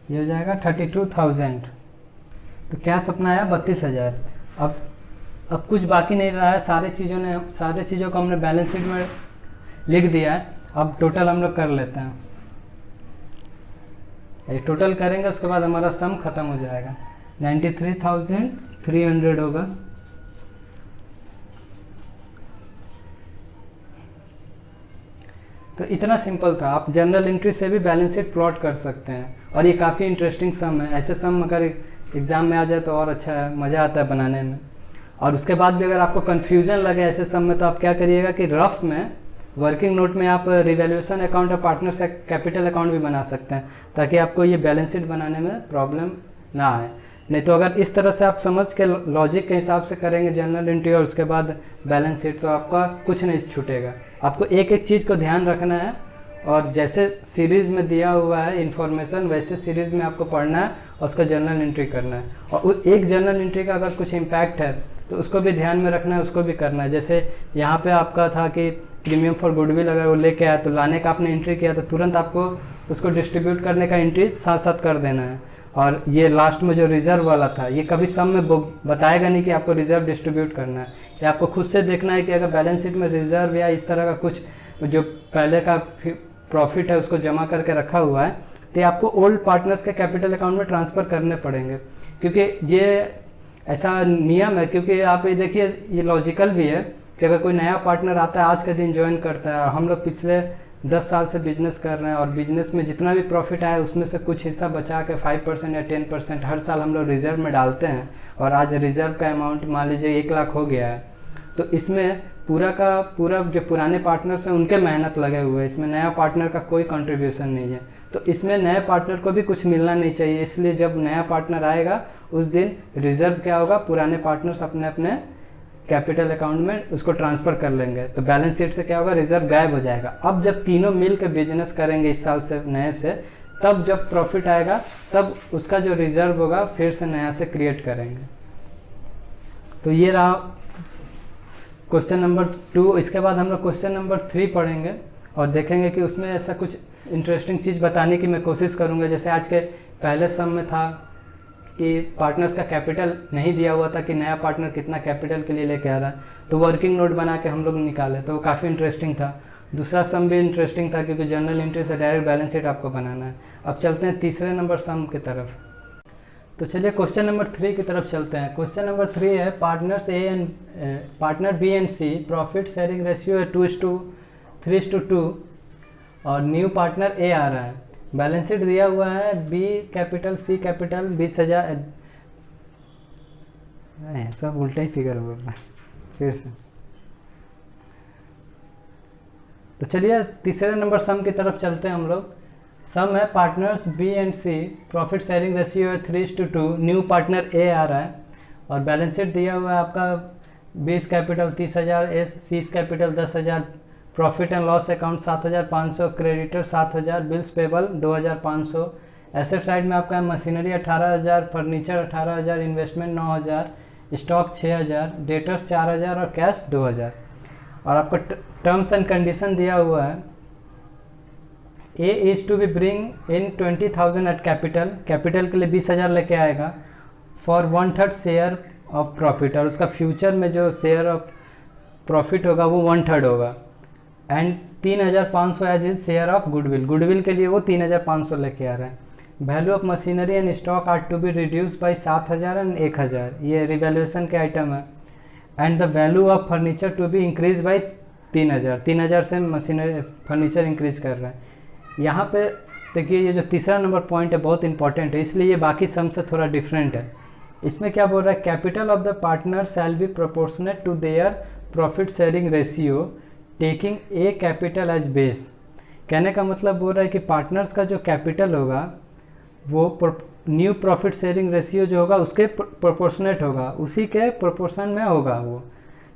Speaker 1: ये हो जाएगा 32,000। तो कैश अपना आया 32,000। अब कुछ बाकी नहीं रहा है, सारे चीज़ों को हमने बैलेंस शीट में लिख दिया है। अब टोटल हम लोग कर लेते हैं, ये टोटल करेंगे उसके बाद हमारा सम खत्म हो जाएगा। 93,300 होगा। तो इतना सिंपल था। आप जनरल एंट्री से भी बैलेंस शीट प्लॉट कर सकते हैं और ये काफ़ी इंटरेस्टिंग सम है। ऐसे सम अगर एग्ज़ाम में आ जाए तो और अच्छा है, मज़ा आता है बनाने में। और उसके बाद भी अगर आपको कन्फ्यूज़न लगे ऐसे सम में तो आप क्या करिएगा कि रफ में वर्किंग नोट में आप रिवैल्यूएशन अकाउंट और पार्टनर से कैपिटल अकाउंट भी बना सकते हैं, ताकि आपको ये बैलेंस शीट बनाने में प्रॉब्लम ना आए। नहीं तो अगर इस तरह से आप समझ के लॉजिक के हिसाब से करेंगे जनरल एंट्री और उसके बाद बैलेंस शीट, तो आपका कुछ नहीं छूटेगा। आपको एक एक चीज़ को ध्यान रखना है और जैसे सीरीज़ में दिया हुआ है इन्फॉर्मेशन वैसे सीरीज़ में आपको पढ़ना है और उसका जनरल एंट्री करना है। और एक जनरल एंट्री का अगर कुछ इम्पैक्ट है तो उसको भी ध्यान में रखना है, उसको भी करना है। जैसे यहाँ पे आपका था कि प्रीमियम फॉर गुडविल अगर वो लेके आया तो लाने का आपने एंट्री किया तो तुरंत आपको उसको डिस्ट्रीब्यूट करने का एंट्री साथ साथ कर देना है। और ये लास्ट में जो रिजर्व वाला था ये कभी सम में बताएगा नहीं कि आपको रिजर्व डिस्ट्रीब्यूट करना है। ये आपको खुद से देखना है कि अगर बैलेंस शीट में रिजर्व या इस तरह का कुछ जो पहले का प्रॉफिट है उसको जमा करके रखा हुआ है तो आपको ओल्ड पार्टनर्स के कैपिटल अकाउंट में ट्रांसफ़र करने पड़ेंगे, क्योंकि ये ऐसा नियम है। क्योंकि आप ये देखिए ये लॉजिकल भी है कि अगर कोई नया पार्टनर आता है आज के दिन ज्वाइन करता है, हम लोग पिछले 10 साल से बिजनेस कर रहे हैं और बिजनेस में जितना भी प्रॉफिट आया उसमें से कुछ हिस्सा बचा के 5% या 10% हर साल हम लोग रिजर्व में डालते हैं। और आज रिजर्व का अमाउंट मान लीजिए 1 लाख हो गया है, तो इसमें पूरा का पूरा जो पुराने पार्टनर्स हैं उनके मेहनत लगे हुए हैं, इसमें नया पार्टनर का कोई कंट्रीब्यूशन नहीं है। तो इसमें नए पार्टनर को भी कुछ मिलना नहीं चाहिए, इसलिए जब नया पार्टनर आएगा उस दिन रिजर्व क्या होगा, पुराने पार्टनर्स अपने अपने कैपिटल अकाउंट में उसको ट्रांसफ़र कर लेंगे। तो बैलेंस शीट से क्या होगा, रिजर्व गायब हो जाएगा। अब जब तीनों मिल के बिजनेस करेंगे इस साल से नए से, तब जब प्रॉफिट आएगा तब उसका जो रिजर्व होगा फिर से नया से क्रिएट करेंगे। तो ये रहा क्वेश्चन नंबर 2। इसके बाद हम लोग क्वेश्चन नंबर 3 पढ़ेंगे और देखेंगे कि उसमें ऐसा कुछ इंटरेस्टिंग चीज़ बताने की मैं कोशिश करूँगा। जैसे आज के पहले सम में था कि पार्टनर्स का कैपिटल नहीं दिया हुआ था कि नया पार्टनर कितना कैपिटल के लिए लेके आ रहा है, तो वर्किंग नोट बना के हम लोग निकाले, तो वो काफ़ी इंटरेस्टिंग था। दूसरा सम भी इंटरेस्टिंग था क्योंकि जनरल एंट्री से डायरेक्ट बैलेंस शीट आपको बनाना है। अब चलते हैं तीसरे नंबर सम की तरफ। तो चलिए क्वेश्चन नंबर 3 की तरफ चलते हैं। क्वेश्चन नंबर 3 है partner B and C profit sharing ratio है 2:3:2 और न्यू पार्टनर ए आ रहा है। बैलेंस शीट दिया हुआ है बी कैपिटल सी कैपिटल 20,000, सब उल्टा ही फिगर बोल रहा है फिर से। तो चलिए तीसरे नंबर सम की तरफ चलते हैं हम लोग। सम है partners B and C profit sharing ratio है 3:2, न्यू पार्टनर ए आ रहा है और बैलेंस शीट दिया हुआ है आपका 20 capital 30,000, C capital 10,000, profit and loss account 7,500, creditor 7,000, bills payable 2,500। Asset side में आपका machinery 18,000, furniture 18,000, investment 9,000, stock 6,000, debtors 4,000 और कैश 2,000। और आपका टर्म्स एंड कंडीशन दिया हुआ है A is to be bring in 20,000 at capital, capital के लिए 20,000 लेके आएगा फॉर 1/3 शेयर ऑफ प्रॉफिट, और उसका फ्यूचर में जो शेयर ऑफ प्रॉफिट होगा वो 1/3 होगा। And 3,500 as is share of goodwill, goodwill के लिए वो 3,500 लेके आ रहा है। Value of machinery and stock are to be reduce by 7,000 and 1,000, ये रिवैल्यूएशन के आइटम है। And the value of furniture to be increase by 3,000 से मशीनरी फर्नीचर इंक्रीज कर रहा है। यहाँ पे देखिए ये जो तीसरा नंबर पॉइंट है बहुत इंपॉर्टेंट है, इसलिए ये बाकी सम से थोड़ा डिफरेंट है। इसमें क्या बोल रहा है, capital of the partner shall be proportionate to their profit sharing ratio taking A capital as base. कहने का मतलब बोल रहा है कि पार्टनर्स का जो कैपिटल होगा वो न्यू प्रॉफिट शेयरिंग रेशियो जो होगा उसके प्रोपोर्शनेट होगा, उसी के प्रोपोर्शन में होगा वो।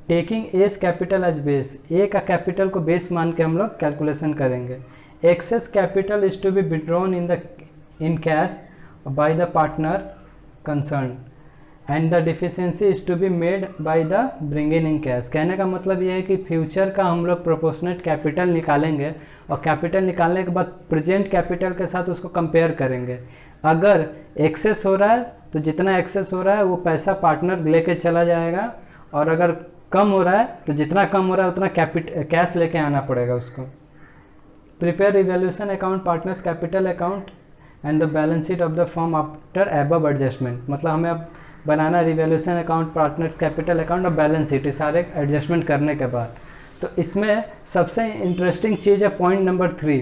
Speaker 1: Taking as capital as base, A का कैपिटल को बेस मान के हम लोग कैलकुलेशन करेंगे। Excess capital is to be withdrawn in cash by the partner concern and the deficiency is to be made by the bringing in cash. कहने का मतलब ये है कि फ्यूचर का हम लोग प्रोपोर्शनेट कैपिटल निकालेंगे और कैपिटल निकालने के बाद प्रेजेंट कैपिटल के साथ उसको कंपेयर करेंगे। अगर एक्सेस हो रहा है तो जितना एक्सेस हो रहा है वो पैसा पार्टनर लेके चला जाएगा, और अगर कम हो रहा है तो जितना कम हो रहा है उतना कैश लेके आना पड़ेगा उसको। Prepare revaluation account, partners capital account and the balance sheet of the firm after above adjustment. मतलब हमें अब बनाना revaluation account, partners capital account और बैलेंस शीट, सारे एडजस्टमेंट करने के बाद। तो इसमें सबसे इंटरेस्टिंग चीज़ है पॉइंट नंबर 3,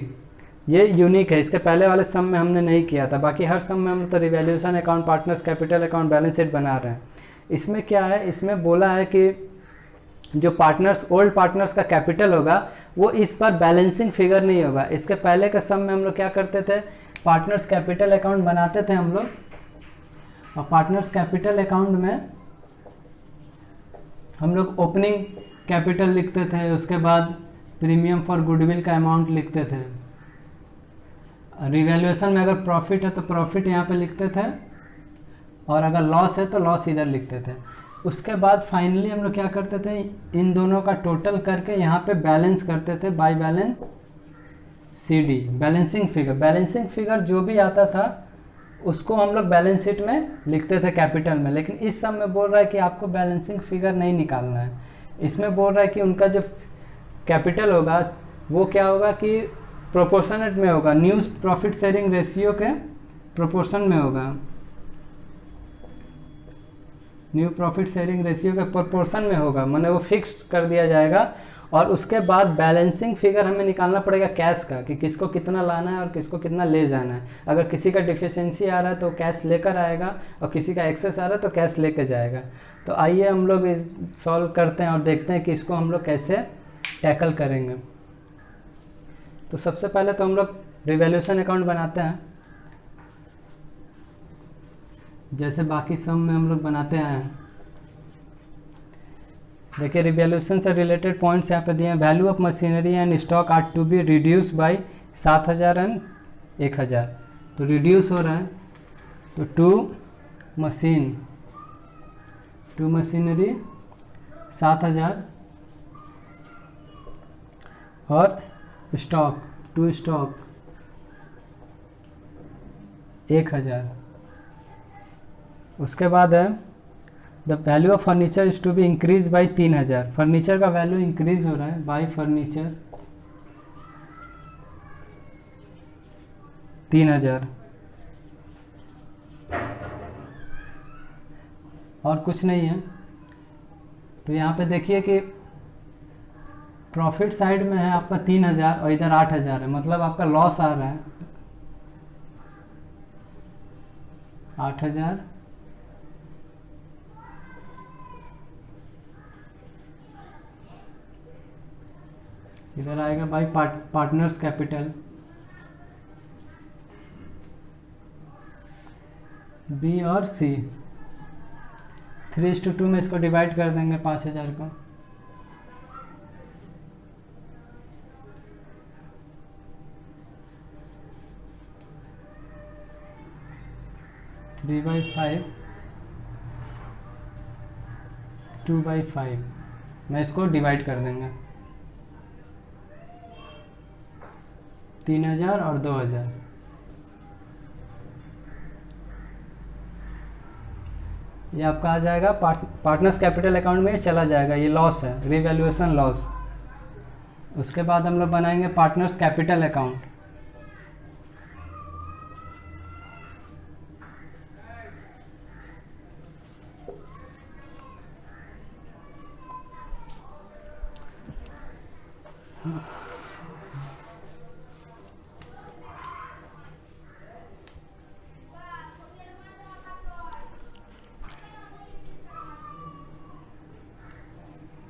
Speaker 1: ये यूनिक है, इसके पहले वाले सम में हमने नहीं किया था। बाकी हर सम में हम तो revaluation account, partners capital account, balance sheet बना रहे हैं। इसमें क्या है, इसमें बोला है कि जो पार्टनर्स, ओल्ड पार्टनर्स का कैपिटल होगा वो इस पर बैलेंसिंग फिगर नहीं होगा। इसके पहले के सम में हम लोग क्या करते थे, पार्टनर्स कैपिटल अकाउंट बनाते थे हम लोग, और पार्टनर्स कैपिटल अकाउंट में हम लोग ओपनिंग कैपिटल लिखते थे, उसके बाद प्रीमियम फॉर गुडविल का अमाउंट लिखते थे। रिवैल्यूएशन में अगर प्रॉफिट है तो प्रॉफिट यहाँ पे लिखते थे, और अगर लॉस है तो लॉस इधर लिखते थे। उसके बाद फाइनली हम लोग क्या करते थे, इन दोनों का टोटल करके यहाँ पे बैलेंस करते थे by balance CD, balancing figure. Balancing figure जो भी आता था उसको हम लोग बैलेंस शीट में लिखते थे कैपिटल में। लेकिन इस सब में बोल रहा है कि आपको बैलेंसिंग फिगर नहीं निकालना है। इसमें बोल रहा है कि उनका जो कैपिटल होगा वो क्या होगा कि प्रोपोर्शनेट में होगा, न्यू प्रॉफिट शेयरिंग रेशियो के प्रोपोर्शन में होगा, न्यू प्रॉफिट शेयरिंग रेशियो के प्रोपोर्शन में होगा, माने वो फिक्स कर दिया जाएगा। और उसके बाद बैलेंसिंग फिगर हमें निकालना पड़ेगा कैश का, कि किसको कितना लाना है और किसको कितना ले जाना है। अगर किसी का डिफिशियंसी आ रहा है तो कैश लेकर आएगा, और किसी का एक्सेस आ रहा है तो कैश लेकर जाएगा। तो आइए हम लोग सॉल्व करते हैं और देखते हैं कि इसको हम लोग कैसे टैकल करेंगे। तो सबसे पहले तो हम लोग रिवैल्यूएशन अकाउंट बनाते हैं, जैसे बाकी सम में हम लोग बनाते हैं। देखिए रिवैल्यूएशन से रिलेटेड पॉइंट्स यहाँ पे दिए हैं। Value of machinery and stock are to be reduce by 7000 and 1000। तो रिड्यूस हो रहा है तो टू मशीनरी 7000 और स्टॉक 1000। उसके बाद है the value of furniture is to be increase by 3000। Furniture का वैल्यू इंक्रीज हो रहा है बाई फर्नीचर 3000। और कुछ नहीं है। तो यहाँ पे देखिए कि प्रॉफिट साइड में है आपका 3000 और इधर 8000 है, मतलब आपका लॉस आ रहा है 8000 इधर आएगा बाई पार्टनर्स कैपिटल बी और सी। 3:2 में इसको डिवाइड कर देंगे 5000 को। थ्री बाई 5 2/5 मैं इसको डिवाइड कर देंगे 3000 और 2000। ये आपका आ जाएगा पार्टनर्स कैपिटल अकाउंट में, ये चला जाएगा, ये लॉस है, रिवैल्यूएशन लॉस। उसके बाद हम लोग बनाएंगे partners capital account.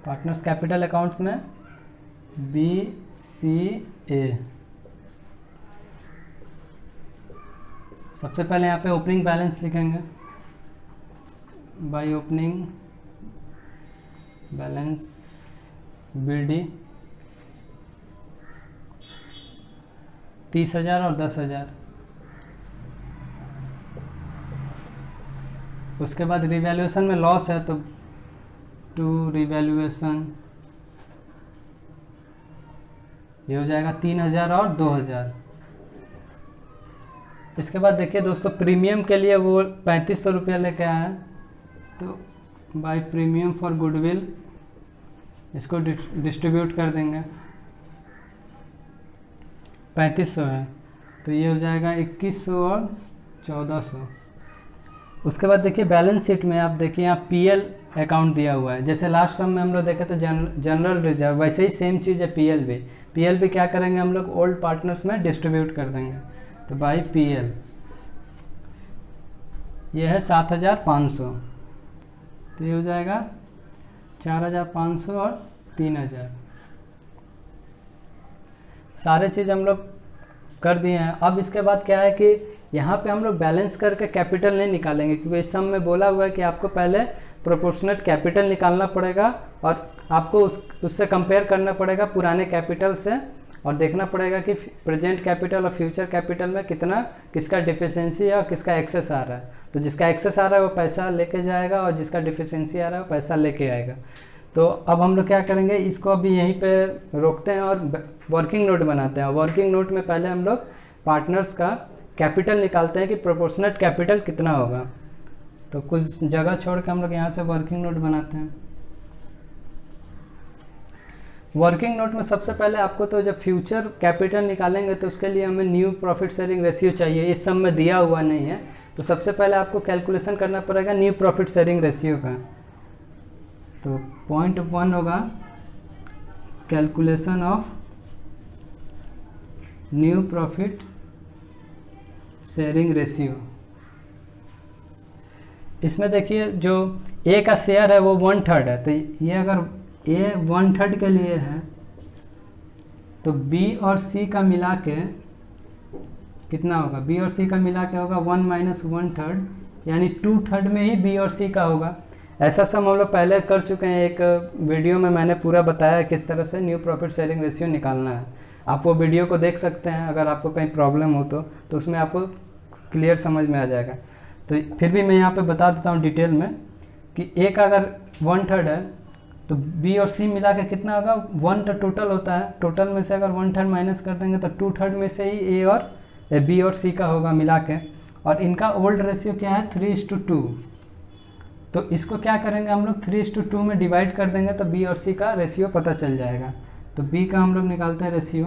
Speaker 1: Partners capital account में BCA सबसे पहले यहाँ पे ओपनिंग बैलेंस लिखेंगे, बाय ओपनिंग बैलेंस BD 30,000 और 10,000। उसके बाद रिवैल्यूएशन में लॉस है तो टू रिवैल्यूएशन ये हो जाएगा 3,000 और 2,000। इसके बाद देखिए दोस्तों, प्रीमियम के लिए वो 3500 रुपया लेके आया है, तो बाय प्रीमियम फॉर गुडविल इसको डिस्ट्रीब्यूट कर देंगे। 3500 है तो ये हो जाएगा 2100 और 1400। उसके बाद देखिए बैलेंस शीट में आप देखिए यहाँ PL अकाउंट दिया हुआ है। जैसे लास्ट सम में हम लोग देखे थे जनरल रिजर्व, वैसे ही सेम चीज़ है PL भी क्या करेंगे हम लोग ओल्ड पार्टनर्स में डिस्ट्रीब्यूट कर देंगे। तो बाई PL ये है 7,500, तो ये हो जाएगा 4,500 और 3,000। सारे चीज़ हम लोग कर दिए हैं। अब इसके बाद क्या है कि यहाँ पे हम लोग बैलेंस करके कैपिटल नहीं निकालेंगे, क्योंकि इस सम में बोला हुआ है कि आपको पहले प्रोपोर्शनेट कैपिटल निकालना पड़ेगा और आपको उससे कंपेयर करना पड़ेगा पुराने कैपिटल से, और देखना पड़ेगा कि प्रेजेंट कैपिटल और फ्यूचर कैपिटल में किसका डिफिशिएंसी है और किसका एक्सेस आ रहा है। तो जिसका एक्सेस आ रहा है वो पैसा लेके जाएगा और जिसका डिफिशिएंसी आ रहा है वो पैसा लेके आएगा। तो अब हम लोग क्या करेंगे, इसको अभी यहीं पे रोकते हैं और वर्किंग नोट बनाते हैं। वर्किंग नोट में पहले हम लोग पार्टनर्स का कैपिटल निकालते हैं कि प्रोपोर्शनेट कैपिटल कितना होगा। तो कुछ जगह छोड़ के हम लोग यहाँ से वर्किंग नोट बनाते हैं। वर्किंग नोट में सबसे पहले आपको तो जब फ्यूचर कैपिटल निकालेंगे तो उसके लिए हमें न्यू प्रॉफिट शेयरिंग रेशियो चाहिए। इस सम में दिया हुआ नहीं है, तो सबसे पहले आपको कैलकुलेशन करना पड़ेगा न्यू प्रॉफिट शेयरिंग रेशियो का। तो 0.1 होगा calculation of new profit sharing ratio. इसमें देखिए जो ए का शेयर है वो 1/3 है, तो ये अगर ए 1/3 के लिए है तो बी और सी का मिला के कितना होगा, बी और सी का मिला के होगा 1 - 1/3, यानी 2/3 में ही बी और सी का होगा। ऐसा सम हम लोग पहले कर चुके हैं, एक वीडियो में मैंने पूरा बताया किस तरह से न्यू प्रॉफिट शेयरिंग रेशियो निकालना है। आप वो वीडियो को देख सकते हैं अगर आपको कहीं प्रॉब्लम हो तो उसमें आपको क्लियर समझ में आ जाएगा। तो फिर भी मैं यहाँ पे बता देता हूँ डिटेल में कि ए का अगर 1/3 है तो बी और सी मिला के कितना होगा, 1 तो टोटल होता है, टोटल में से अगर 1/3 माइनस कर देंगे तो 2/3 में से ही ए और बी और सी का होगा मिला के। और इनका ओल्ड रेशियो क्या है 3:2, तो इसको क्या करेंगे हम लोग 3:2 में डिवाइड कर देंगे तो बी और सी का रेशियो पता चल जाएगा। तो बी का हम लोग निकालते हैं रेशियो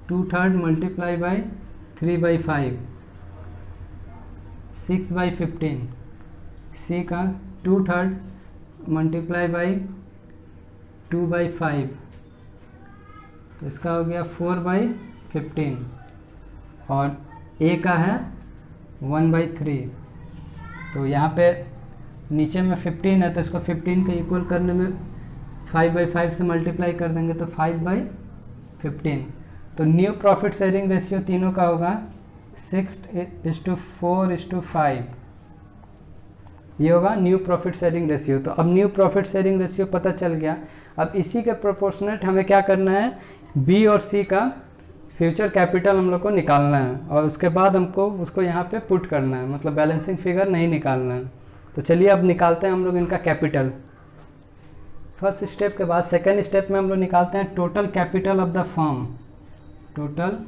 Speaker 1: 2/3 मल्टीप्लाई बाई 3/5 6/15। सी का 2/3 मल्टीप्लाई बाई 2/5, तो इसका हो गया 4/15। और ए का है 1/3, तो यहाँ पे नीचे में 15 है तो इसको 15 के इक्वल करने में 5/5 से मल्टीप्लाई कर देंगे तो 5/15। तो न्यू प्रॉफिट शेयरिंग रेशियो तीनों का होगा 6:4:5, ये होगा न्यू प्रॉफिट शेयरिंग रेशियो। तो अब न्यू प्रॉफिट शेयरिंग रेशियो पता चल गया। अब इसी के प्रोपोर्शनेट हमें क्या करना है, बी और सी का फ्यूचर कैपिटल हम लोग को निकालना है और उसके बाद हमको उसको यहाँ पे पुट करना है, मतलब बैलेंसिंग फिगर नहीं निकालना है। तो चलिए अब निकालते हैं हम लोग इनका कैपिटल। फर्स्ट स्टेप के बाद सेकेंड स्टेप में हम लोग निकालते हैं total capital of the firm. Total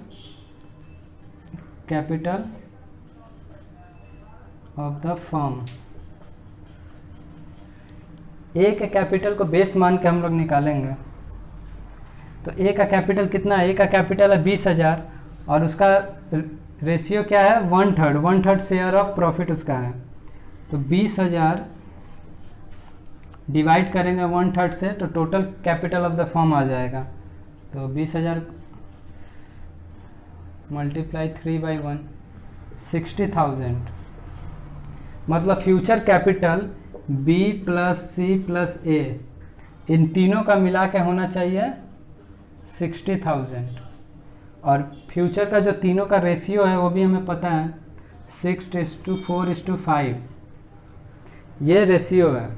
Speaker 1: capital of the firm, A के कैपिटल को बेस मान के हम लोग निकालेंगे। तो ए का कैपिटल कितना है, ए का कैपिटल है 20,000 और उसका रेशियो क्या है 1/3 शेयर ऑफ प्रॉफिट उसका है। तो 20,000 डिवाइड करेंगे 1/3 से तो total capital of the firm आ जाएगा। तो 20,000 मल्टीप्लाई 3/1 60,000, मतलब future capital B + C + A इन तीनों का मिला के होना चाहिए 60,000। और फ्यूचर का जो तीनों का रेशियो है वो भी हमें पता है 6:4:5 ये रेशियो है।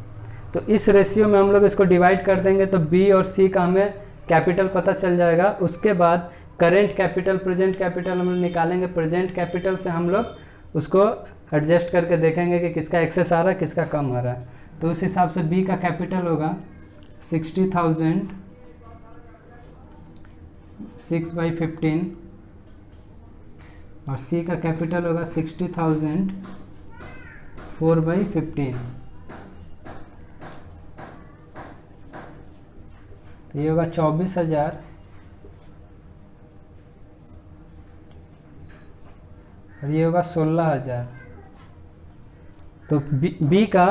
Speaker 1: तो इस रेशियो में हम लोग इसको डिवाइड कर देंगे तो बी और सी का हमें कैपिटल पता चल जाएगा। उसके बाद करेंट कैपिटल प्रेजेंट कैपिटल हम लोग निकालेंगे। प्रेजेंट कैपिटल से हम लोग उसको एडजस्ट करके देखेंगे कि किसका एक्सेस आ रहा है किसका कम आ रहा है। तो उस हिसाब से बी का कैपिटल होगा 60,000 6/15 और सी का कैपिटल होगा 60,000 4/15। तो ये होगा 24,000 और ये होगा 16,000। तो बी का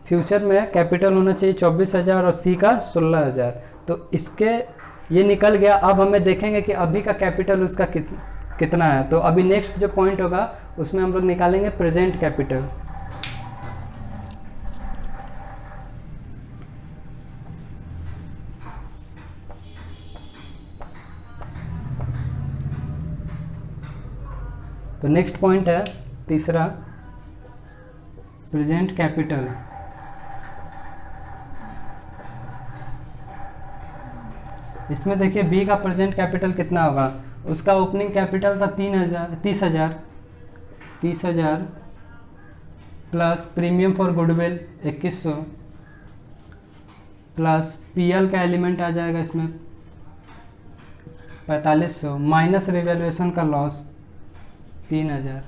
Speaker 1: फ्यूचर में कैपिटल होना चाहिए 24,000 और सी का 16,000। तो इसके ये निकल गया। अब हमें देखेंगे कि अभी का कैपिटल उसका कितना है। तो अभी नेक्स्ट जो पॉइंट होगा उसमें हम लोग निकालेंगे प्रेजेंट कैपिटल। तो नेक्स्ट पॉइंट है तीसरा प्रेजेंट कैपिटल। इसमें देखिए बी का प्रेजेंट कैपिटल कितना होगा। उसका ओपनिंग कैपिटल था 30,000 plus premium for goodwill 2100 plus PL का एलिमेंट आ जाएगा इसमें 4500 माइनस रिवैल्यूएशन का लॉस 3,000।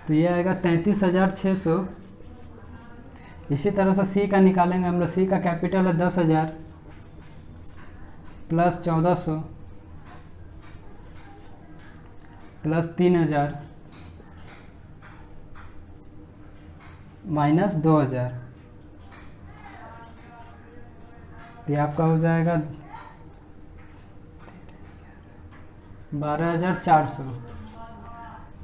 Speaker 1: तो ये आएगा 33,600। इसी तरह से सी का निकालेंगे हम लोग। सी का कैपिटल है 10,000 प्लस 1,400 प्लस 3,000 माइनस 2,000। तो ये आपका हो जाएगा 12,400।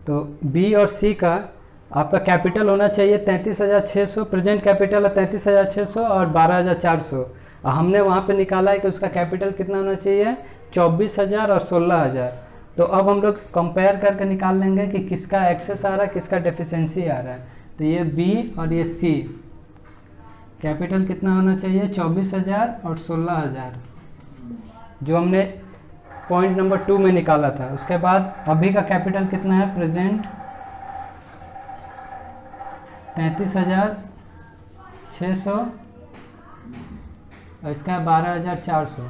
Speaker 1: तो बी और सी का आपका कैपिटल होना चाहिए 33,600। प्रेजेंट कैपिटल है 33,600 और 12,400। हमने वहाँ पे निकाला है कि उसका कैपिटल कितना होना चाहिए 24,000 और 16,000। तो अब हम लोग कंपेयर करके निकाल लेंगे कि किसका एक्सेस आ रहा है किसका डेफिशिएंसी आ रहा है। तो ये बी और ये सी कैपिटल कितना होना चाहिए 24,000 और 16,000 जो हमने पॉइंट नंबर 2 में निकाला था। उसके बाद अभी का कैपिटल कितना है प्रेजेंट 33,600 और इसका 12,400।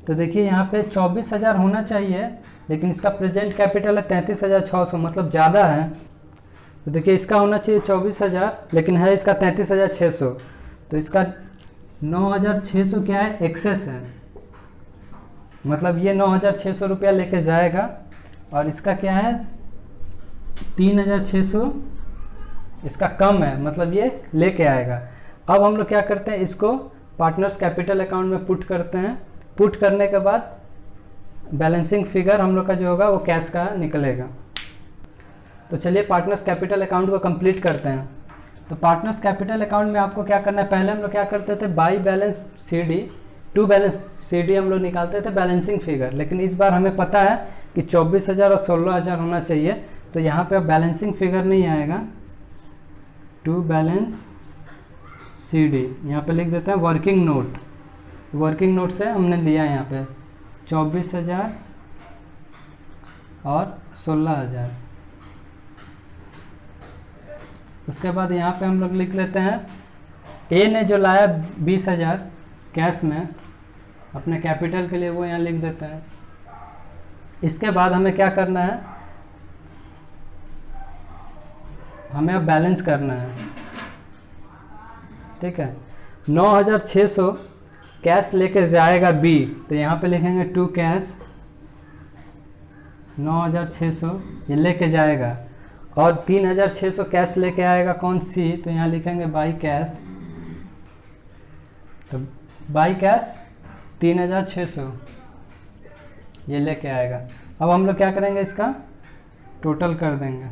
Speaker 1: तो देखिए यहाँ पे 24,000 होना चाहिए लेकिन इसका प्रेजेंट कैपिटल है 33,600 मतलब ज़्यादा है। तो देखिए इसका होना चाहिए 24,000 लेकिन है इसका 33,600। तो इसका 9,600 क्या है एक्सेस है। मतलब ये 9,600 रुपया लेके जाएगा और इसका क्या है 3,600 इसका कम है मतलब ये लेके आएगा। अब हम लोग क्या करते हैं इसको पार्टनर्स कैपिटल अकाउंट में पुट करते हैं। पुट करने के बाद बैलेंसिंग फिगर हम लोग का जो होगा वो कैश का निकलेगा। तो चलिए पार्टनर्स कैपिटल अकाउंट को कंप्लीट करते हैं। तो पार्टनर्स कैपिटल अकाउंट में आपको क्या करना है पहले हम लोग क्या करते थे by balance CD to balance CD हम लोग निकालते थे बैलेंसिंग फिगर। लेकिन इस बार हमें पता है कि 24,000 और 16,000 होना चाहिए। तो यहाँ पे अब बैलेंसिंग फिगर नहीं आएगा टू बैलेंस CD यहाँ पे लिख देते हैं वर्किंग नोट। वर्किंग नोट से हमने लिया यहाँ पे 24,000 और 16,000। उसके बाद यहाँ पे हम लोग लिख लेते हैं ए ने जो लाया 20,000 कैश में अपने कैपिटल के लिए वो यहाँ लिख देते हैं। इसके बाद हमें क्या करना है हमें अब बैलेंस करना है। ठीक है 9,600 कैश लेके जाएगा बी। तो यहाँ पे लिखेंगे टू कैश 9,600 ये लेके जाएगा और 3,600 कैश लेके आएगा कौन सी। तो यहाँ लिखेंगे बाई कैश। तो बाई कैश 3,600 ये लेके आएगा। अब हम लोग क्या करेंगे इसका टोटल कर देंगे।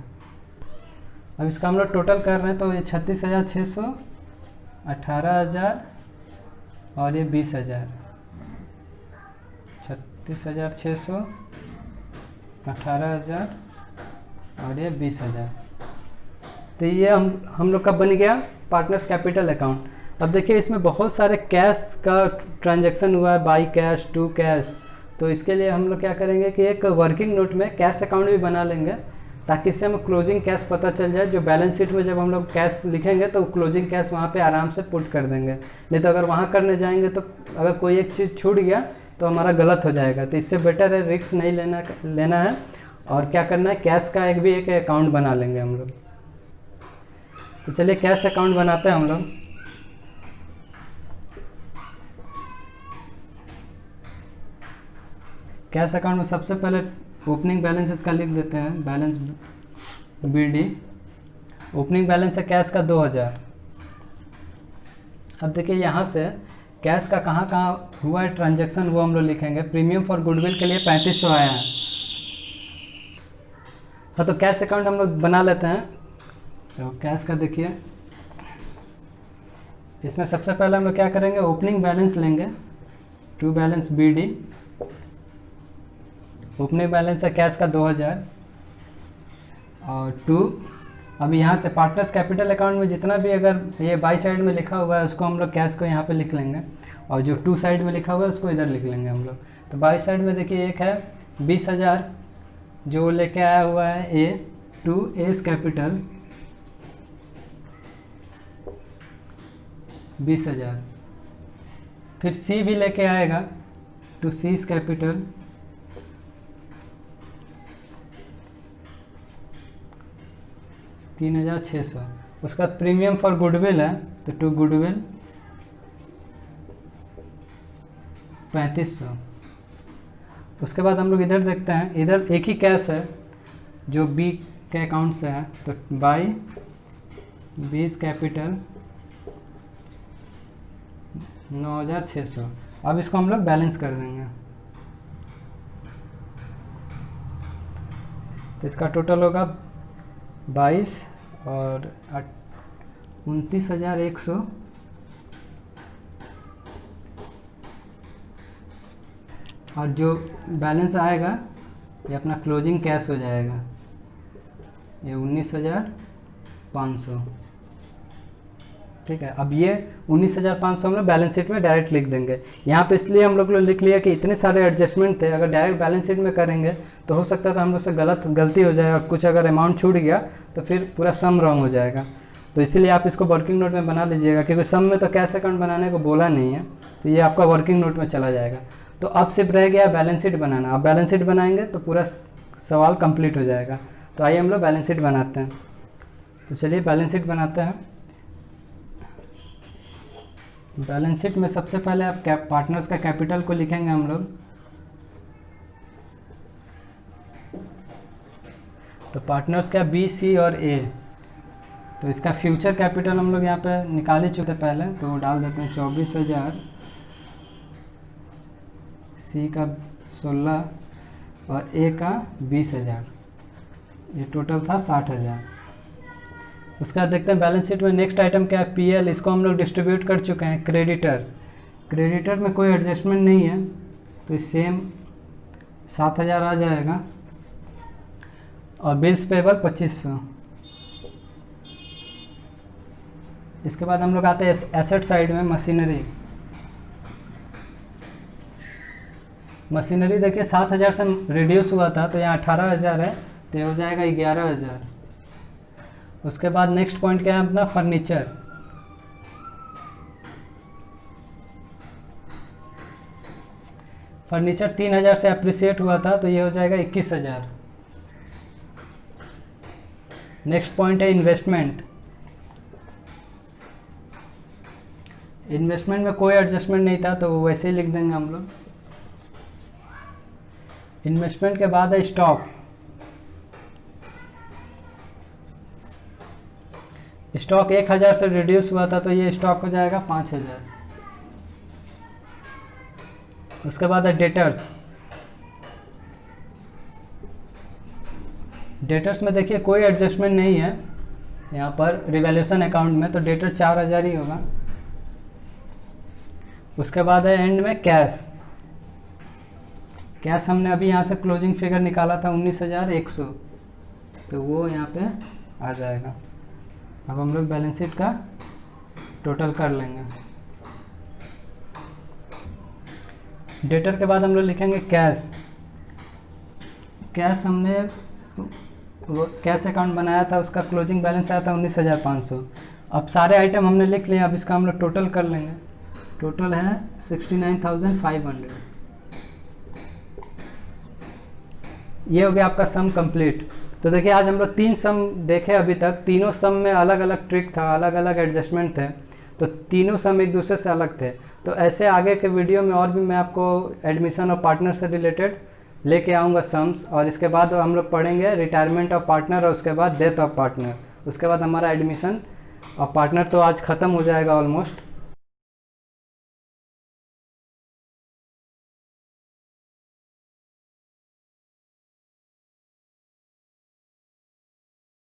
Speaker 1: अब इसका हम लोग टोटल कर रहे हैं तो ये 36,600 18,000 और ये 20,000, 36,600, 18,000 और ये 20,000। तो ये हम लोग का बन गया पार्टनर्स कैपिटल अकाउंट। अब देखिए इसमें बहुत सारे कैश का ट्रांजैक्शन हुआ है, बाई कैश, टू कैश। तो इसके लिए हम लोग क्या करेंगे कि एक वर्किंग नोट में कैश अकाउंट भी बना लेंगे, ताकि इससे हमें क्लोजिंग कैश पता चल जाए। जो बैलेंस शीट में जब हम लोग कैश लिखेंगे तो क्लोजिंग कैश वहाँ पे आराम से पुट कर देंगे। नहीं तो अगर वहाँ करने जाएंगे तो अगर कोई एक चीज़ छूट गया तो हमारा गलत हो जाएगा। तो इससे बेटर है रिस्क नहीं लेना है। और क्या करना है, कैश का एक अकाउंट बना लेंगे हम लोग। तो चलिए कैश अकाउंट बनाते हैं हम लोग। कैश अकाउंट में सबसे पहले ओपनिंग बैलेंस इसका लिख देते हैं, बैलेंस BD। ओपनिंग बैलेंस है कैश का 2,000। अब देखिए यहाँ से कैश का कहाँ कहाँ हुआ है ट्रांजैक्शन, वो हम लोग लिखेंगे। प्रीमियम फॉर गुडविल के लिए 3500 आया है। हाँ, तो कैश अकाउंट हम लोग बना लेते हैं। तो कैश का देखिए इसमें सबसे पहले हम लोग क्या करेंगे, ओपनिंग बैलेंस लेंगे, to balance BD। Opening balance है कैश का 2,000 और 2। अब यहाँ से पार्टनर्स कैपिटल अकाउंट में जितना भी अगर ये बाई साइड में लिखा हुआ है उसको हम लोग कैश को यहाँ पे लिख लेंगे, और जो टू साइड में लिखा हुआ है उसको इधर लिख लेंगे हम लोग। तो बाई साइड में देखिए एक है 20,000 जो लेके आया हुआ है A, टू एस कैपिटल 20,000। फिर C भी लेके आएगा, टू सीज कैपिटल 3,600। उसका प्रीमियम फॉर गुडविल है तो टू गुडविल 3,500। उसके बाद हम लोग इधर देखते हैं, इधर एक ही कैश है जो B के अकाउंट से है, तो बाई 20 कैपिटल 9,600। अब इसको हम लोग बैलेंस कर देंगे। तो इसका टोटल होगा 22 और 29,100। और जो बैलेंस आएगा ये अपना क्लोजिंग कैश हो जाएगा, ये 19,500। ठीक है, अब ये 19,500 हम लोग बैलेंस शीट में डायरेक्ट लिख देंगे। यहाँ पे इसलिए हम लोग लिख लिया कि इतने सारे एडजस्टमेंट थे, अगर डायरेक्ट बैलेंस शीट में करेंगे तो हो सकता था हम लोग से गलती हो जाए, और कुछ अगर अमाउंट छूट गया तो फिर पूरा सम रॉन्ग हो जाएगा। तो इसीलिए आप इसको वर्किंग नोट में बना लीजिएगा, क्योंकि सम में तो कैश अकाउंट बनाने को बोला नहीं है, तो ये आपका वर्किंग नोट में चला जाएगा। तो अब सिर्फ रह गया बैलेंस शीट बनाना। अब बैलेंस शीट बनाएंगे तो पूरा सवाल कंप्लीट हो जाएगा। तो आइए हम लोग बैलेंस शीट बनाते हैं। तो चलिए बैलेंस शीट बनाते हैं। बैलेंस शीट में सबसे पहले आप पार्टनर्स का कैपिटल को लिखेंगे हम लोग। तो पार्टनर्स का B, C और A। तो इसका फ्यूचर कैपिटल हम लोग यहाँ पे निकाल ही चुके थे पहले, तो वो डाल देते हैं 24,000, C का 16 और A का 20,000। ये टोटल था 60,000। उसके बाद देखते हैं बैलेंस शीट में नेक्स्ट आइटम क्या है, PL। इसको हम लोग डिस्ट्रीब्यूट कर चुके हैं। क्रेडिटर में कोई एडजस्टमेंट नहीं है, तो सेम 7,000 आ जाएगा। और बिल्स पेबल 2,500। इसके बाद हम लोग आते हैं एसेट साइड में, मशीनरी देखिए 7,000 से रिड्यूस हुआ था, तो यहाँ 18,000 है, तो ये हो जाएगा 11,000। उसके बाद नेक्स्ट पॉइंट क्या है अपना, फर्नीचर। फर्नीचर 3,000 से अप्रिशिएट हुआ था, तो ये हो जाएगा 21,000। नेक्स्ट पॉइंट है इन्वेस्टमेंट। इन्वेस्टमेंट में कोई एडजस्टमेंट नहीं था, तो वैसे ही लिख देंगे हम लोग। इन्वेस्टमेंट के बाद है स्टॉक। स्टॉक 1,000 से रिड्यूस हुआ था, तो ये स्टॉक हो जाएगा 5,000। उसके बाद है डेटर्स। डेटर्स में देखिए कोई एडजस्टमेंट नहीं है यहाँ पर रिवैल्यूएशन अकाउंट में, तो डेटर 4,000 ही होगा। उसके बाद है एंड में कैश। कैश हमने अभी यहाँ से क्लोजिंग फिगर निकाला था 19,100, तो वो यहाँ पे आ जाएगा। अब हम लोग बैलेंस शीट का टोटल कर लेंगे। डेटर के बाद हम लोग लिखेंगे कैश। कैश हमने वो कैश अकाउंट बनाया था, उसका क्लोजिंग बैलेंस आया था 19,500। अब सारे आइटम हमने लिख लिए, अब इसका हम लोग टोटल कर लेंगे। टोटल है 69,500। ये हो गया आपका सम कंप्लीट। तो देखिए आज हम लोग 3 सम देखे अभी तक। तीनों सम में अलग अलग ट्रिक था, अलग अलग एडजस्टमेंट थे, तो तीनों सम एक दूसरे से अलग थे। तो ऐसे आगे के वीडियो में और भी मैं आपको एडमिशन और पार्टनर से रिलेटेड लेके आऊँगा सम्स, और इसके बाद हम लोग पढ़ेंगे रिटायरमेंट ऑफ पार्टनर और उसके बाद डेथ ऑफ पार्टनर। उसके बाद हमारा एडमिशन और पार्टनर तो आज ख़त्म हो जाएगा ऑलमोस्ट।